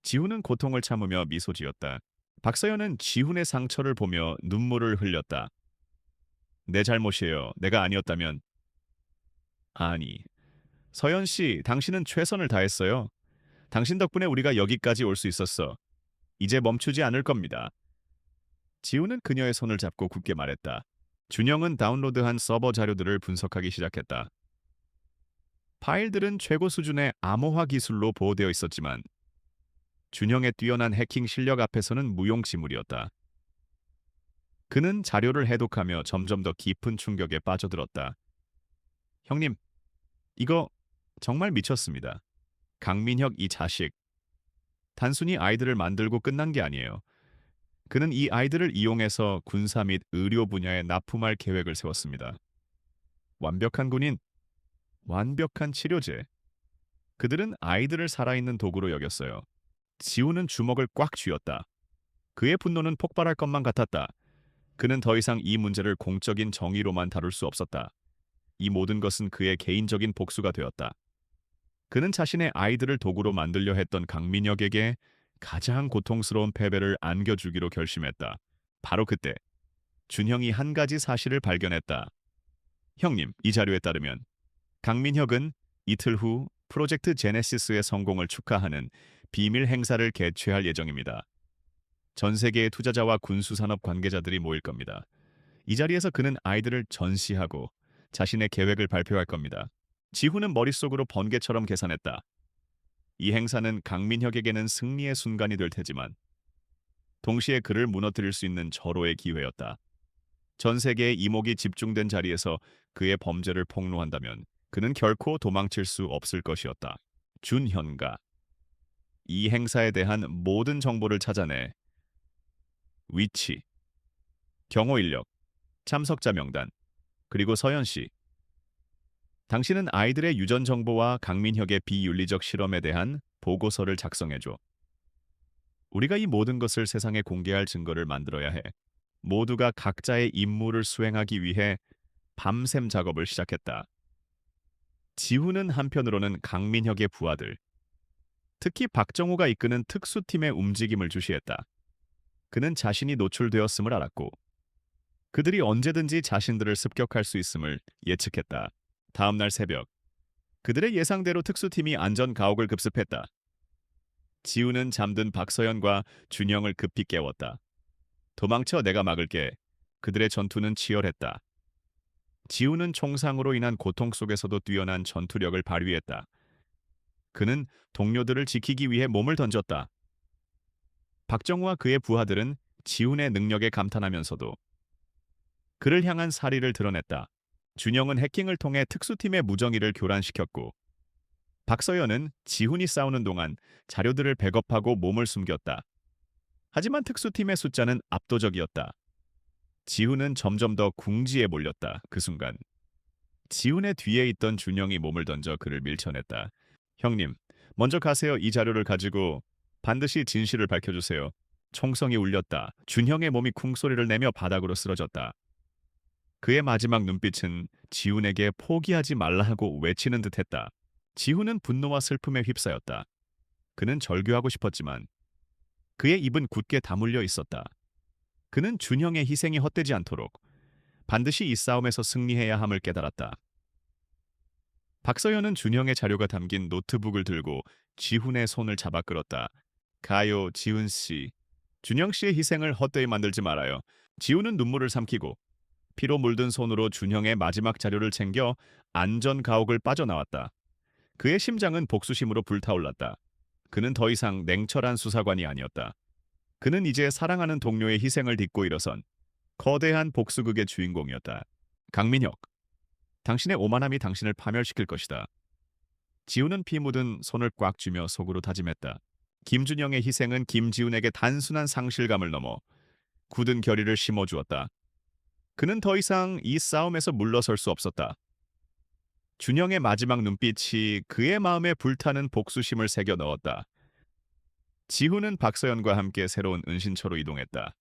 지훈은 고통을 참으며 미소 지었다. 박서연은 지훈의 상처를 보며 눈물을 흘렸다. 내 잘못이에요. 내가 아니었다면. 아니, 서연 씨, 당신은 최선을 다했어요. 당신 덕분에 우리가 여기까지 올 수 있었어. 이제 멈추지 않을 겁니다. 지훈은 그녀의 손을 잡고 굳게 말했다. 준영은 다운로드한 서버 자료들을 분석하기 시작했다. 파일들은 최고 수준의 암호화 기술로 보호되어 있었지만 준영의 뛰어난 해킹 실력 앞에서는 무용지물이었다. 그는 자료를 해독하며 점점 더 깊은 충격에 빠져들었다. 형님, 이거 정말 미쳤습니다. 강민혁 이 자식. 단순히 아이들을 만들고 끝난 게 아니에요. 그는 이 아이들을 이용해서 군사 및 의료 분야에 납품할 계획을 세웠습니다. 완벽한 군인, 완벽한 치료제. 그들은 아이들을 살아있는 도구로 여겼어요. 지훈은 주먹을 꽉 쥐었다. 그의 분노는 폭발할 것만 같았다. 그는 더 이상 이 문제를 공적인 정의로만 다룰 수 없었다. 이 모든 것은 그의 개인적인 복수가 되었다. 그는 자신의 아이들을 도구로 만들려 했던 강민혁에게 가장 고통스러운 패배를 안겨주기로 결심했다. 바로 그때 준형이 한 가지 사실을 발견했다. 형님, 이 자료에 따르면 강민혁은 이틀 후 프로젝트 제네시스의 성공을 축하하는 비밀 행사를 개최할 예정입니다. 전 세계의 투자자와 군수산업 관계자들이 모일 겁니다. 이 자리에서 그는 아이들을 전시하고 자신의 계획을 발표할 겁니다. 지훈은 머릿속으로 번개처럼 계산했다. 이 행사는 강민혁에게는 승리의 순간이 될 테지만 동시에 그를 무너뜨릴 수 있는 절호의 기회였다. 전 세계의 이목이 집중된 자리에서 그의 범죄를 폭로한다면 그는 결코 도망칠 수 없을 것이었다. 준현가. 이 행사에 대한 모든 정보를 찾아내 위치, 경호 인력, 참석자 명단, 그리고 서연 씨. 당신은 아이들의 유전 정보와 강민혁의 비윤리적 실험에 대한 보고서를 작성해줘. 우리가 이 모든 것을 세상에 공개할 증거를 만들어야 해. 모두가 각자의 임무를 수행하기 위해 밤샘 작업을 시작했다. 지훈은 한편으로는 강민혁의 부하들, 특히 박정우가 이끄는 특수팀의 움직임을 주시했다. 그는 자신이 노출되었음을 알았고 그들이 언제든지 자신들을 습격할 수 있음을 예측했다. 다음 날 새벽, 그들의 예상대로 특수팀이 안전 가옥을 급습했다. 지우는 잠든 박서연과 준영을 급히 깨웠다. 도망쳐 내가 막을게. 그들의 전투는 치열했다. 지우는 총상으로 인한 고통 속에서도 뛰어난 전투력을 발휘했다. 그는 동료들을 지키기 위해 몸을 던졌다. 박정우와 그의 부하들은 지훈의 능력에 감탄하면서도 그를 향한 사리를 드러냈다. 준영은 해킹을 통해 특수팀의 무정의를 교란시켰고 박서연은 지훈이 싸우는 동안 자료들을 백업하고 몸을 숨겼다. 하지만 특수팀의 숫자는 압도적이었다. 지훈은 점점 더 궁지에 몰렸다. 그 순간 지훈의 뒤에 있던 준영이 몸을 던져 그를 밀쳐냈다. 형님, 먼저 가세요. 이 자료를 가지고 반드시 진실을 밝혀주세요. 총성이 울렸다. 준형의 몸이 쿵소리를 내며 바닥으로 쓰러졌다. 그의 마지막 눈빛은 지훈에게 포기하지 말라 하고 외치는 듯했다. 지훈은 분노와 슬픔에 휩싸였다. 그는 절규하고 싶었지만 그의 입은 굳게 다물려 있었다. 그는 준형의 희생이 헛되지 않도록 반드시 이 싸움에서 승리해야 함을 깨달았다. 박서연은 준형의 자료가 담긴 노트북을 들고 지훈의 손을 잡아 끌었다. 가요, 지훈 씨. 준형 씨의 희생을 헛되이 만들지 말아요. 지훈은 눈물을 삼키고 피로 물든 손으로 준형의 마지막 자료를 챙겨 안전 가옥을 빠져나왔다. 그의 심장은 복수심으로 불타올랐다. 그는 더 이상 냉철한 수사관이 아니었다. 그는 이제 사랑하는 동료의 희생을 딛고 일어선 거대한 복수극의 주인공이었다. 강민혁, 당신의 오만함이 당신을 파멸시킬 것이다. 지훈은 피 묻은 손을 꽉 쥐며 속으로 다짐했다. 김준영의 희생은 김지훈에게 단순한 상실감을 넘어 굳은 결의를 심어주었다. 그는 더 이상 이 싸움에서 물러설 수 없었다. 준영의 마지막 눈빛이 그의 마음에 불타는 복수심을 새겨 넣었다. 지훈은 박서연과 함께 새로운 은신처로 이동했다.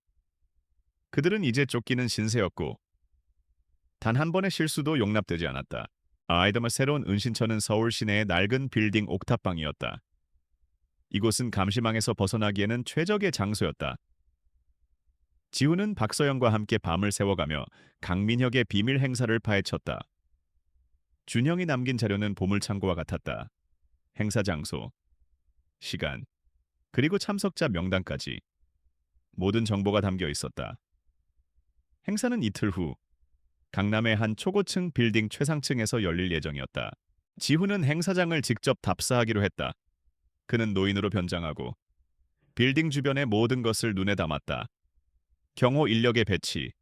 그들은 이제 쫓기는 신세였고 단 한 번의 실수도 용납되지 않았다. 아이더마 새로운 은신처는 서울 시내의 낡은 빌딩 옥탑방이었다. 이곳은 감시망에서 벗어나기에는 최적의 장소였다. 지훈은 박서영과 함께 밤을 새워가며 강민혁의 비밀 행사를 파헤쳤다. 준형이 남긴 자료는 보물창고와 같았다. 행사 장소, 시간, 그리고 참석자 명단까지 모든 정보가 담겨 있었다. 행사는 이틀 후 강남의 한 초고층 빌딩 최상층에서 열릴 예정이었다. 지훈은 행사장을 직접 답사하기로 했다. 그는 노인으로 변장하고 빌딩 주변의 모든 것을 눈에 담았다. 경호 인력의 배치,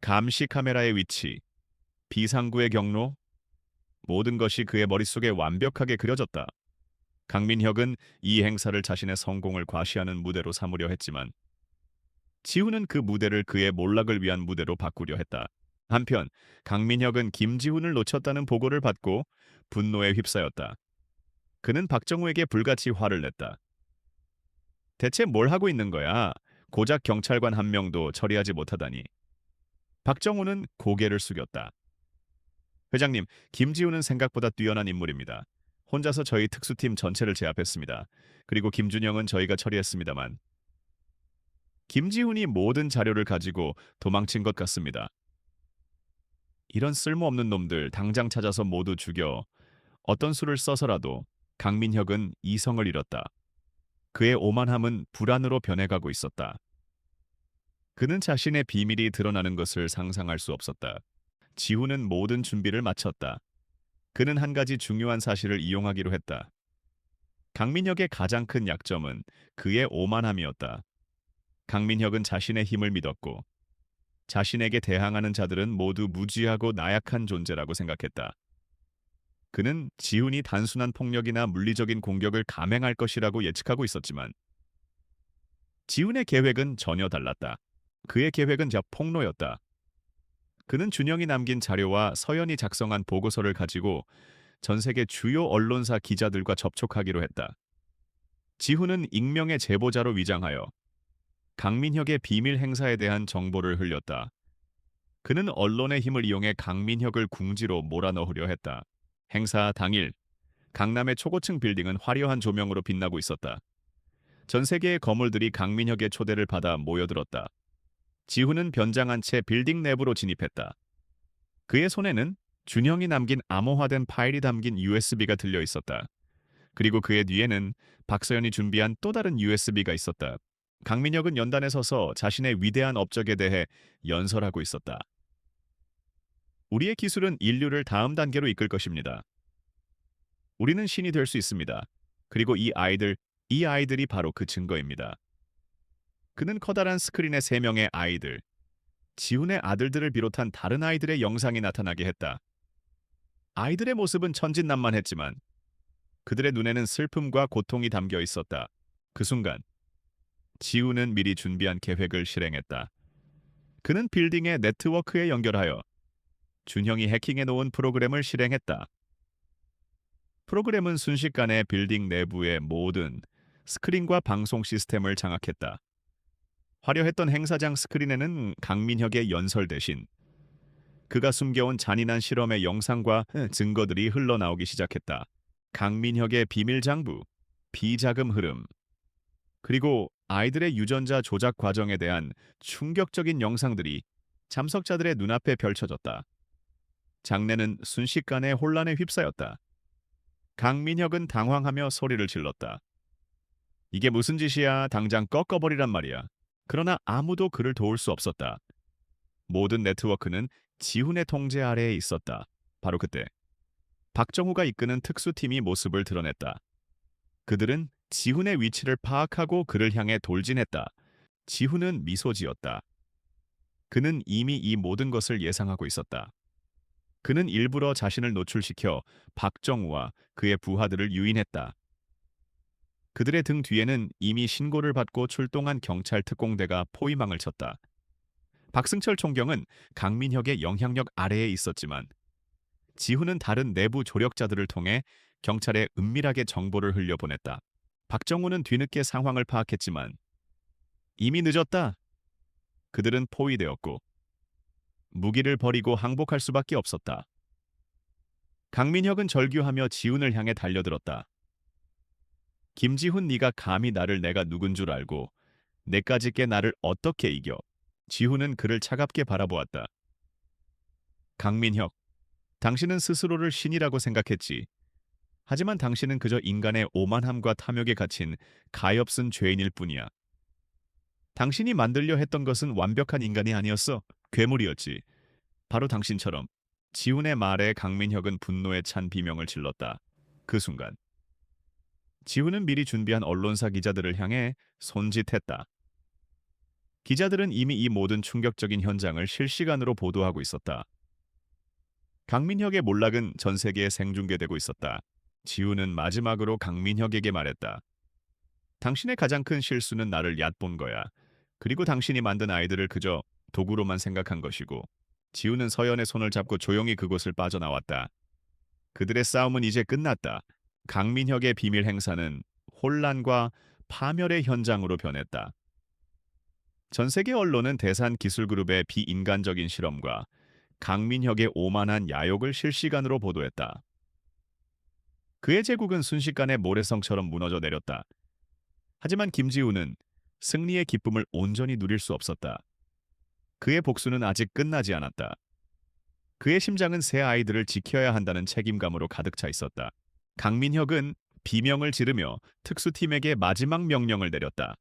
감시 카메라의 위치, 비상구의 경로, 모든 것이 그의 머릿속에 완벽하게 그려졌다. 강민혁은 이 행사를 자신의 성공을 과시하는 무대로 삼으려 했지만 지훈은 그 무대를 그의 몰락을 위한 무대로 바꾸려 했다. 한편 강민혁은 김지훈을 놓쳤다는 보고를 받고 분노에 휩싸였다. 그는 박정우에게 불같이 화를 냈다. 대체 뭘 하고 있는 거야? 고작 경찰관 한 명도 처리하지 못하다니. 박정우는 고개를 숙였다. 회장님, 김지훈은 생각보다 뛰어난 인물입니다. 혼자서 저희 특수팀 전체를 제압했습니다. 그리고 김준영은 저희가 처리했습니다만 김지훈이 모든 자료를 가지고 도망친 것 같습니다. 이런 쓸모없는 놈들 당장 찾아서 모두 죽여 어떤 수를 써서라도 강민혁은 이성을 잃었다. 그의 오만함은 불안으로 변해가고 있었다. 그는 자신의 비밀이 드러나는 것을 상상할 수 없었다. 지훈은 모든 준비를 마쳤다. 그는 한 가지 중요한 사실을 이용하기로 했다. 강민혁의 가장 큰 약점은 그의 오만함이었다. 강민혁은 자신의 힘을 믿었고 자신에게 대항하는 자들은 모두 무지하고 나약한 존재라고 생각했다. 그는 지훈이 단순한 폭력이나 물리적인 공격을 감행할 것이라고 예측하고 있었지만 지훈의 계획은 전혀 달랐다. 그의 계획은 폭로였다. 그는 준영이 남긴 자료와 서연이 작성한 보고서를 가지고 전 세계 주요 언론사 기자들과 접촉하기로 했다. 지훈은 익명의 제보자로 위장하여 강민혁의 비밀 행사에 대한 정보를 흘렸다. 그는 언론의 힘을 이용해 강민혁을 궁지로 몰아넣으려 했다. 행사 당일, 강남의 초고층 빌딩은 화려한 조명으로 빛나고 있었다. 전 세계의 거물들이 강민혁의 초대를 받아 모여들었다. 지훈은 변장한 채 빌딩 내부로 진입했다. 그의 손에는 준형이 남긴 암호화된 파일이 담긴 USB가 들려 있었다. 그리고 그의 뒤에는 박서연이 준비한 또 다른 USB가 있었다. 강민혁은 연단에 서서 자신의 위대한 업적에 대해 연설하고 있었다. 우리의 기술은 인류를 다음 단계로 이끌 것입니다. 우리는 신이 될 수 있습니다. 그리고 이 아이들이 바로 그 증거입니다. 그는 커다란 스크린에 세 명의 아이들, 지훈의 아들들을 비롯한 다른 아이들의 영상이 나타나게 했다. 아이들의 모습은 천진난만했지만 그들의 눈에는 슬픔과 고통이 담겨 있었다. 그 순간 지훈은 미리 준비한 계획을 실행했다. 그는 빌딩의 네트워크에 연결하여 준형이 해킹해 놓은 프로그램을 실행했다. 프로그램은 순식간에 빌딩 내부의 모든 스크린과 방송 시스템을 장악했다. 화려했던 행사장 스크린에는 강민혁의 연설 대신 그가 숨겨온 잔인한 실험의 영상과 증거들이 흘러나오기 시작했다. 강민혁의 비밀 장부, 비자금 흐름, 그리고 아이들의 유전자 조작 과정에 대한 충격적인 영상들이 참석자들의 눈앞에 펼쳐졌다. 장내는 순식간에 혼란에 휩싸였다. 강민혁은 당황하며 소리를 질렀다. 이게 무슨 짓이야? 당장 꺾어버리란 말이야. 그러나 아무도 그를 도울 수 없었다. 모든 네트워크는 지훈의 통제 아래에 있었다. 바로 그때 박정우가 이끄는 특수팀이 모습을 드러냈다. 그들은 지훈의 위치를 파악하고 그를 향해 돌진했다. 지훈은 미소 지었다. 그는 이미 이 모든 것을 예상하고 있었다. 그는 일부러 자신을 노출시켜 박정우와 그의 부하들을 유인했다. 그들의 등 뒤에는 이미 신고를 받고 출동한 경찰 특공대가 포위망을 쳤다. 박승철 총경은 강민혁의 영향력 아래에 있었지만 지훈은 다른 내부 조력자들을 통해 경찰에 은밀하게 정보를 흘려보냈다. 박정우는 뒤늦게 상황을 파악했지만 이미 늦었다. 그들은 포위되었고 무기를 버리고 항복할 수밖에 없었다. 강민혁은 절규하며 지훈을 향해 달려들었다. 김지훈, 네가 감히 나를 내가 누군 줄 알고 내까지 게 나를 어떻게 이겨? 지훈은 그를 차갑게 바라보았다. 강민혁, 당신은 스스로를 신이라고 생각했지. 하지만 당신은 그저 인간의 오만함과 탐욕에 갇힌 가엾은 죄인일 뿐이야. 당신이 만들려 했던 것은 완벽한 인간이 아니었어. 괴물이었지. 바로 당신처럼. 지훈의 말에 강민혁은 분노에 찬 비명을 질렀다. 그 순간 지훈은 미리 준비한 언론사 기자들을 향해 손짓했다. 기자들은 이미 이 모든 충격적인 현장을 실시간으로 보도하고 있었다. 강민혁의 몰락은 전 세계에 생중계되고 있었다. 지훈은 마지막으로 강민혁에게 말했다. 당신의 가장 큰 실수는 나를 얕본 거야. 그리고 당신이 만든 아이들을 그저 도구로만 생각한 것이고. 지훈은 서연의 손을 잡고 조용히 그곳을 빠져나왔다. 그들의 싸움은 이제 끝났다. 강민혁의 비밀 행사는 혼란과 파멸의 현장으로 변했다. 전 세계 언론은 대산 기술그룹의 비인간적인 실험과 강민혁의 오만한 야욕을 실시간으로 보도했다. 그의 제국은 순식간에 모래성처럼 무너져 내렸다. 하지만 김지훈은 승리의 기쁨을 온전히 누릴 수 없었다. 그의 복수는 아직 끝나지 않았다. 그의 심장은 새 아이들을 지켜야 한다는 책임감으로 가득 차 있었다. 강민혁은 비명을 지르며 특수팀에게 마지막 명령을 내렸다.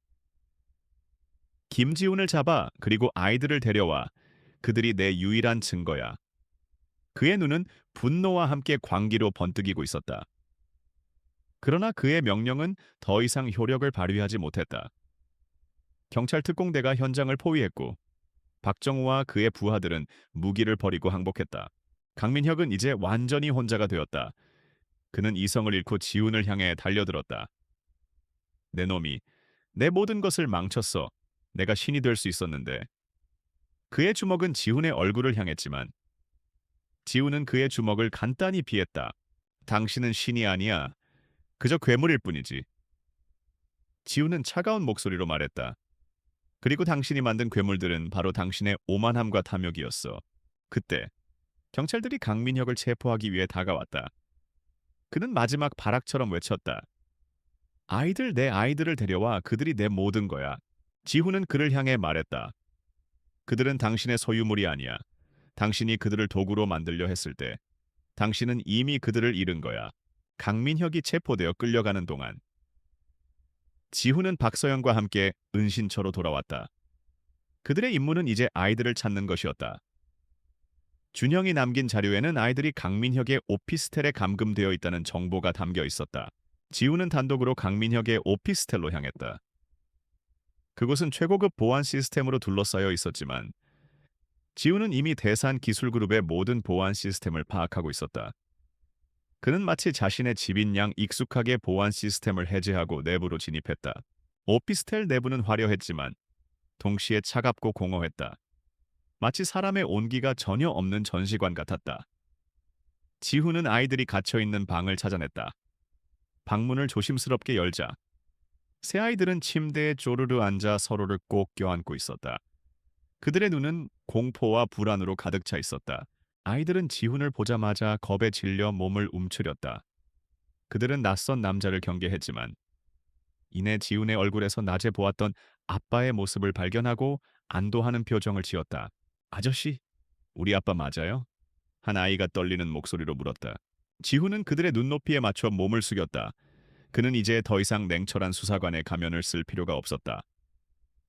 김지훈을 잡아 그리고 아이들을 데려와. 그들이 내 유일한 증거야. 그의 눈은 분노와 함께 광기로 번뜩이고 있었다. 그러나 그의 명령은 더 이상 효력을 발휘하지 못했다. 경찰 특공대가 현장을 포위했고 박정우와 그의 부하들은 무기를 버리고 항복했다. 강민혁은 이제 완전히 혼자가 되었다. 그는 이성을 잃고 지훈을 향해 달려들었다. 내 놈이 내 모든 것을 망쳤어. 내가 신이 될 수 있었는데. 그의 주먹은 지훈의 얼굴을 향했지만 지훈은 그의 주먹을 간단히 피했다. 당신은 신이 아니야. 그저 괴물일 뿐이지. 지우는 차가운 목소리로 말했다. 그리고 당신이 만든 괴물들은 바로 당신의 오만함과 탐욕이었어. 그때 경찰들이 강민혁을 체포하기 위해 다가왔다. 그는 마지막 발악처럼 외쳤다. 내 아이들을 데려와. 그들이 내 모든 거야. 지훈은 그를 향해 말했다. 그들은 당신의 소유물이 아니야. 당신이 그들을 도구로 만들려 했을 때 당신은 이미 그들을 잃은 거야. 강민혁이 체포되어 끌려가는 동안 지훈은 박서연과 함께 은신처로 돌아왔다. 그들의 임무는 이제 아이들을 찾는 것이었다. 준형이 남긴 자료에는 아이들이 강민혁의 오피스텔에 감금되어 있다는 정보가 담겨 있었다. 지훈은 단독으로 강민혁의 오피스텔로 향했다. 그곳은 최고급 보안 시스템으로 둘러싸여 있었지만 지훈은 이미 대산 기술그룹의 모든 보안 시스템을 파악하고 있었다. 그는 마치 자신의 집인 양 익숙하게 보안 시스템을 해제하고 내부로 진입했다. 오피스텔 내부는 화려했지만 동시에 차갑고 공허했다. 마치 사람의 온기가 전혀 없는 전시관 같았다. 지훈은 아이들이 갇혀있는 방을 찾아냈다. 방문을 조심스럽게 열자 새 아이들은 침대에 쪼르르 앉아 서로를 꼭 껴안고 있었다. 그들의 눈은 공포와 불안으로 가득 차 있었다. 아이들은 지훈을 보자마자 겁에 질려 몸을 움츠렸다. 그들은 낯선 남자를 경계했지만 이내 지훈의 얼굴에서 낮에 보았던 아빠의 모습을 발견하고 안도하는 표정을 지었다. 아저씨, 우리 아빠 맞아요? 한 아이가 떨리는 목소리로 물었다. 지훈은 그들의 눈높이에 맞춰 몸을 숙였다. 그는 이제 더 이상 냉철한 수사관의 가면을 쓸 필요가 없었다.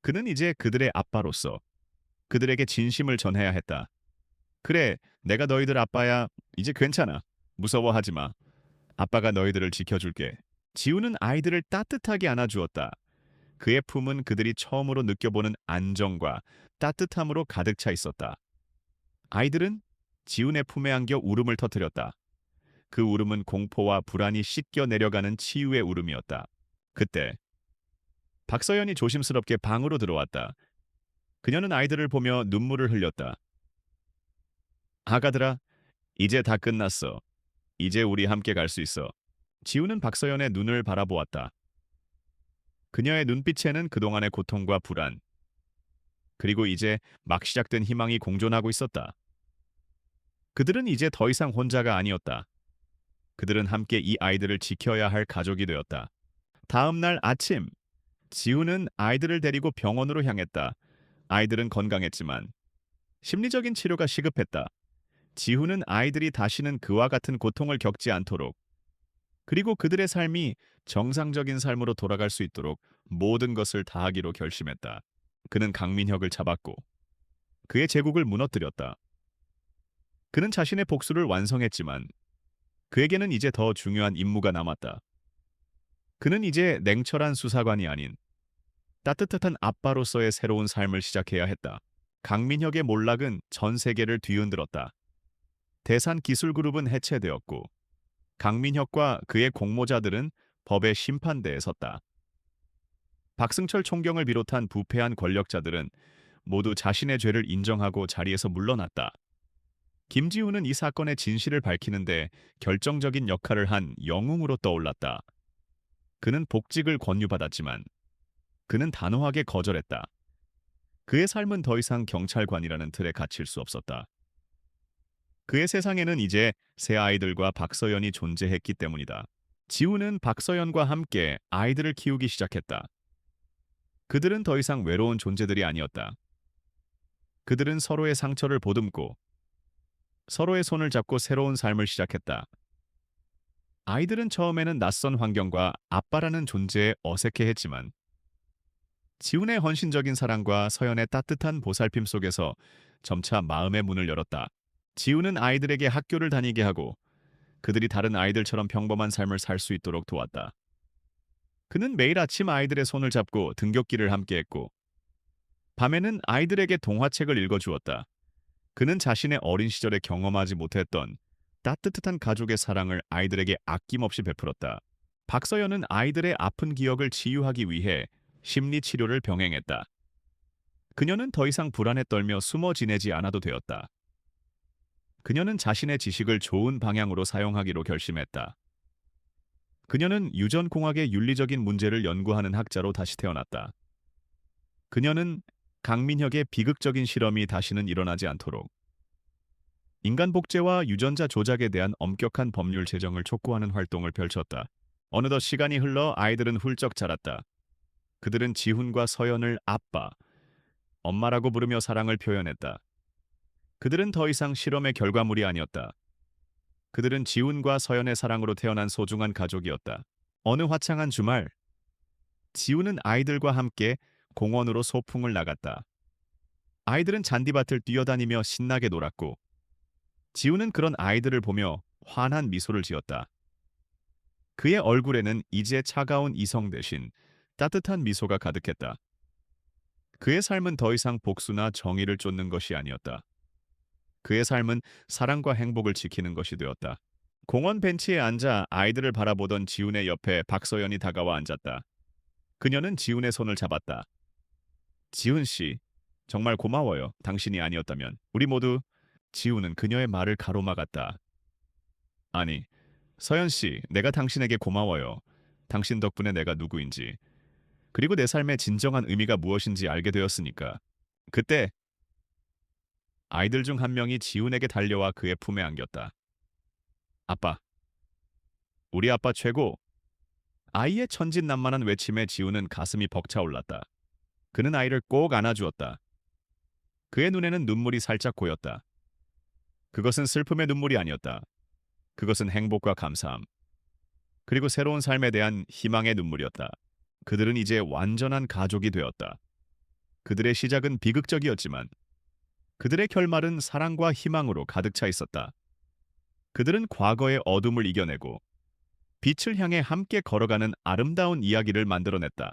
그는 이제 그들의 아빠로서 그들에게 진심을 전해야 했다. 그래, 내가 너희들 아빠야. 이제 괜찮아. 무서워하지 마. 아빠가 너희들을 지켜줄게. 지우는 아이들을 따뜻하게 안아주었다. 그의 품은 그들이 처음으로 느껴보는 안정과 따뜻함으로 가득 차 있었다. 아이들은 지훈의 품에 안겨 울음을 터뜨렸다. 그 울음은 공포와 불안이 씻겨 내려가는 치유의 울음이었다. 그때 박서연이 조심스럽게 방으로 들어왔다. 그녀는 아이들을 보며 눈물을 흘렸다. 아가들아, 이제 다 끝났어. 이제 우리 함께 갈 수 있어. 지우는 박서연의 눈을 바라보았다. 그녀의 눈빛에는 그동안의 고통과 불안, 그리고 이제 막 시작된 희망이 공존하고 있었다. 그들은 이제 더 이상 혼자가 아니었다. 그들은 함께 이 아이들을 지켜야 할 가족이 되었다. 다음 날 아침, 지우는 아이들을 데리고 병원으로 향했다. 아이들은 건강했지만 심리적인 치료가 시급했다. 지훈은 아이들이 다시는 그와 같은 고통을 겪지 않도록, 그리고 그들의 삶이 정상적인 삶으로 돌아갈 수 있도록 모든 것을 다하기로 결심했다. 그는 강민혁을 잡았고 그의 제국을 무너뜨렸다. 그는 자신의 복수를 완성했지만 그에게는 이제 더 중요한 임무가 남았다. 그는 이제 냉철한 수사관이 아닌 따뜻한 아빠로서의 새로운 삶을 시작해야 했다. 강민혁의 몰락은 전 세계를 뒤흔들었다. 대산 기술그룹은 해체되었고 강민혁과 그의 공모자들은 법의 심판대에 섰다. 박승철 총경을 비롯한 부패한 권력자들은 모두 자신의 죄를 인정하고 자리에서 물러났다. 김지훈은 이 사건의 진실을 밝히는데 결정적인 역할을 한 영웅으로 떠올랐다. 그는 복직을 권유받았지만 그는 단호하게 거절했다. 그의 삶은 더 이상 경찰관이라는 틀에 갇힐 수 없었다. 그의 세상에는 이제 새 아이들과 박서연이 존재했기 때문이다. 지우는 박서연과 함께 아이들을 키우기 시작했다. 그들은 더 이상 외로운 존재들이 아니었다. 그들은 서로의 상처를 보듬고 서로의 손을 잡고 새로운 삶을 시작했다. 아이들은 처음에는 낯선 환경과 아빠라는 존재에 어색해했지만 지훈의 헌신적인 사랑과 서연의 따뜻한 보살핌 속에서 점차 마음의 문을 열었다. 지훈은 아이들에게 학교를 다니게 하고 그들이 다른 아이들처럼 평범한 삶을 살 수 있도록 도왔다. 그는 매일 아침 아이들의 손을 잡고 등굣길을 함께했고 밤에는 아이들에게 동화책을 읽어주었다. 그는 자신의 어린 시절에 경험하지 못했던 따뜻한 가족의 사랑을 아이들에게 아낌없이 베풀었다. 박서연은 아이들의 아픈 기억을 치유하기 위해 심리치료를 병행했다. 그녀는 더 이상 불안에 떨며 숨어 지내지 않아도 되었다. 그녀는 자신의 지식을 좋은 방향으로 사용하기로 결심했다. 그녀는 유전공학의 윤리적인 문제를 연구하는 학자로 다시 태어났다. 그녀는 강민혁의 비극적인 실험이 다시는 일어나지 않도록 인간 복제와 유전자 조작에 대한 엄격한 법률 제정을 촉구하는 활동을 펼쳤다. 어느덧 시간이 흘러 아이들은 훌쩍 자랐다. 그들은 지훈과 서연을 아빠, 엄마라고 부르며 사랑을 표현했다. 그들은 더 이상 실험의 결과물이 아니었다. 그들은 지훈과 서연의 사랑으로 태어난 소중한 가족이었다. 어느 화창한 주말, 지훈은 아이들과 함께 공원으로 소풍을 나갔다. 아이들은 잔디밭을 뛰어다니며 신나게 놀았고, 지훈은 그런 아이들을 보며 환한 미소를 지었다. 그의 얼굴에는 이제 차가운 이성 대신 따뜻한 미소가 가득했다. 그의 삶은 더 이상 복수나 정의를 쫓는 것이 아니었다. 그의 삶은 사랑과 행복을 지키는 것이 되었다. 공원 벤치에 앉아 아이들을 바라보던 지훈의 옆에 박서연이 다가와 앉았다. 그녀는 지훈의 손을 잡았다. 지훈 씨, 정말 고마워요. 당신이 아니었다면 우리 모두. 지훈은 그녀의 말을 가로막았다. 아니, 서연 씨, 내가 당신에게 고마워요. 당신 덕분에 내가 누구인지, 그리고 내 삶의 진정한 의미가 무엇인지 알게 되었으니까. 그때 아이들 중 한 명이 지훈에게 달려와 그의 품에 안겼다. 아빠, 우리 아빠 최고. 아이의 천진난만한 외침에 지훈은 가슴이 벅차올랐다. 그는 아이를 꼭 안아주었다. 그의 눈에는 눈물이 살짝 고였다. 그것은 슬픔의 눈물이 아니었다. 그것은 행복과 감사함, 그리고 새로운 삶에 대한 희망의 눈물이었다. 그들은 이제 완전한 가족이 되었다. 그들의 시작은 비극적이었지만 그들의 결말은 사랑과 희망으로 가득 차 있었다. 그들은 과거의 어둠을 이겨내고 빛을 향해 함께 걸어가는 아름다운 이야기를 만들어냈다.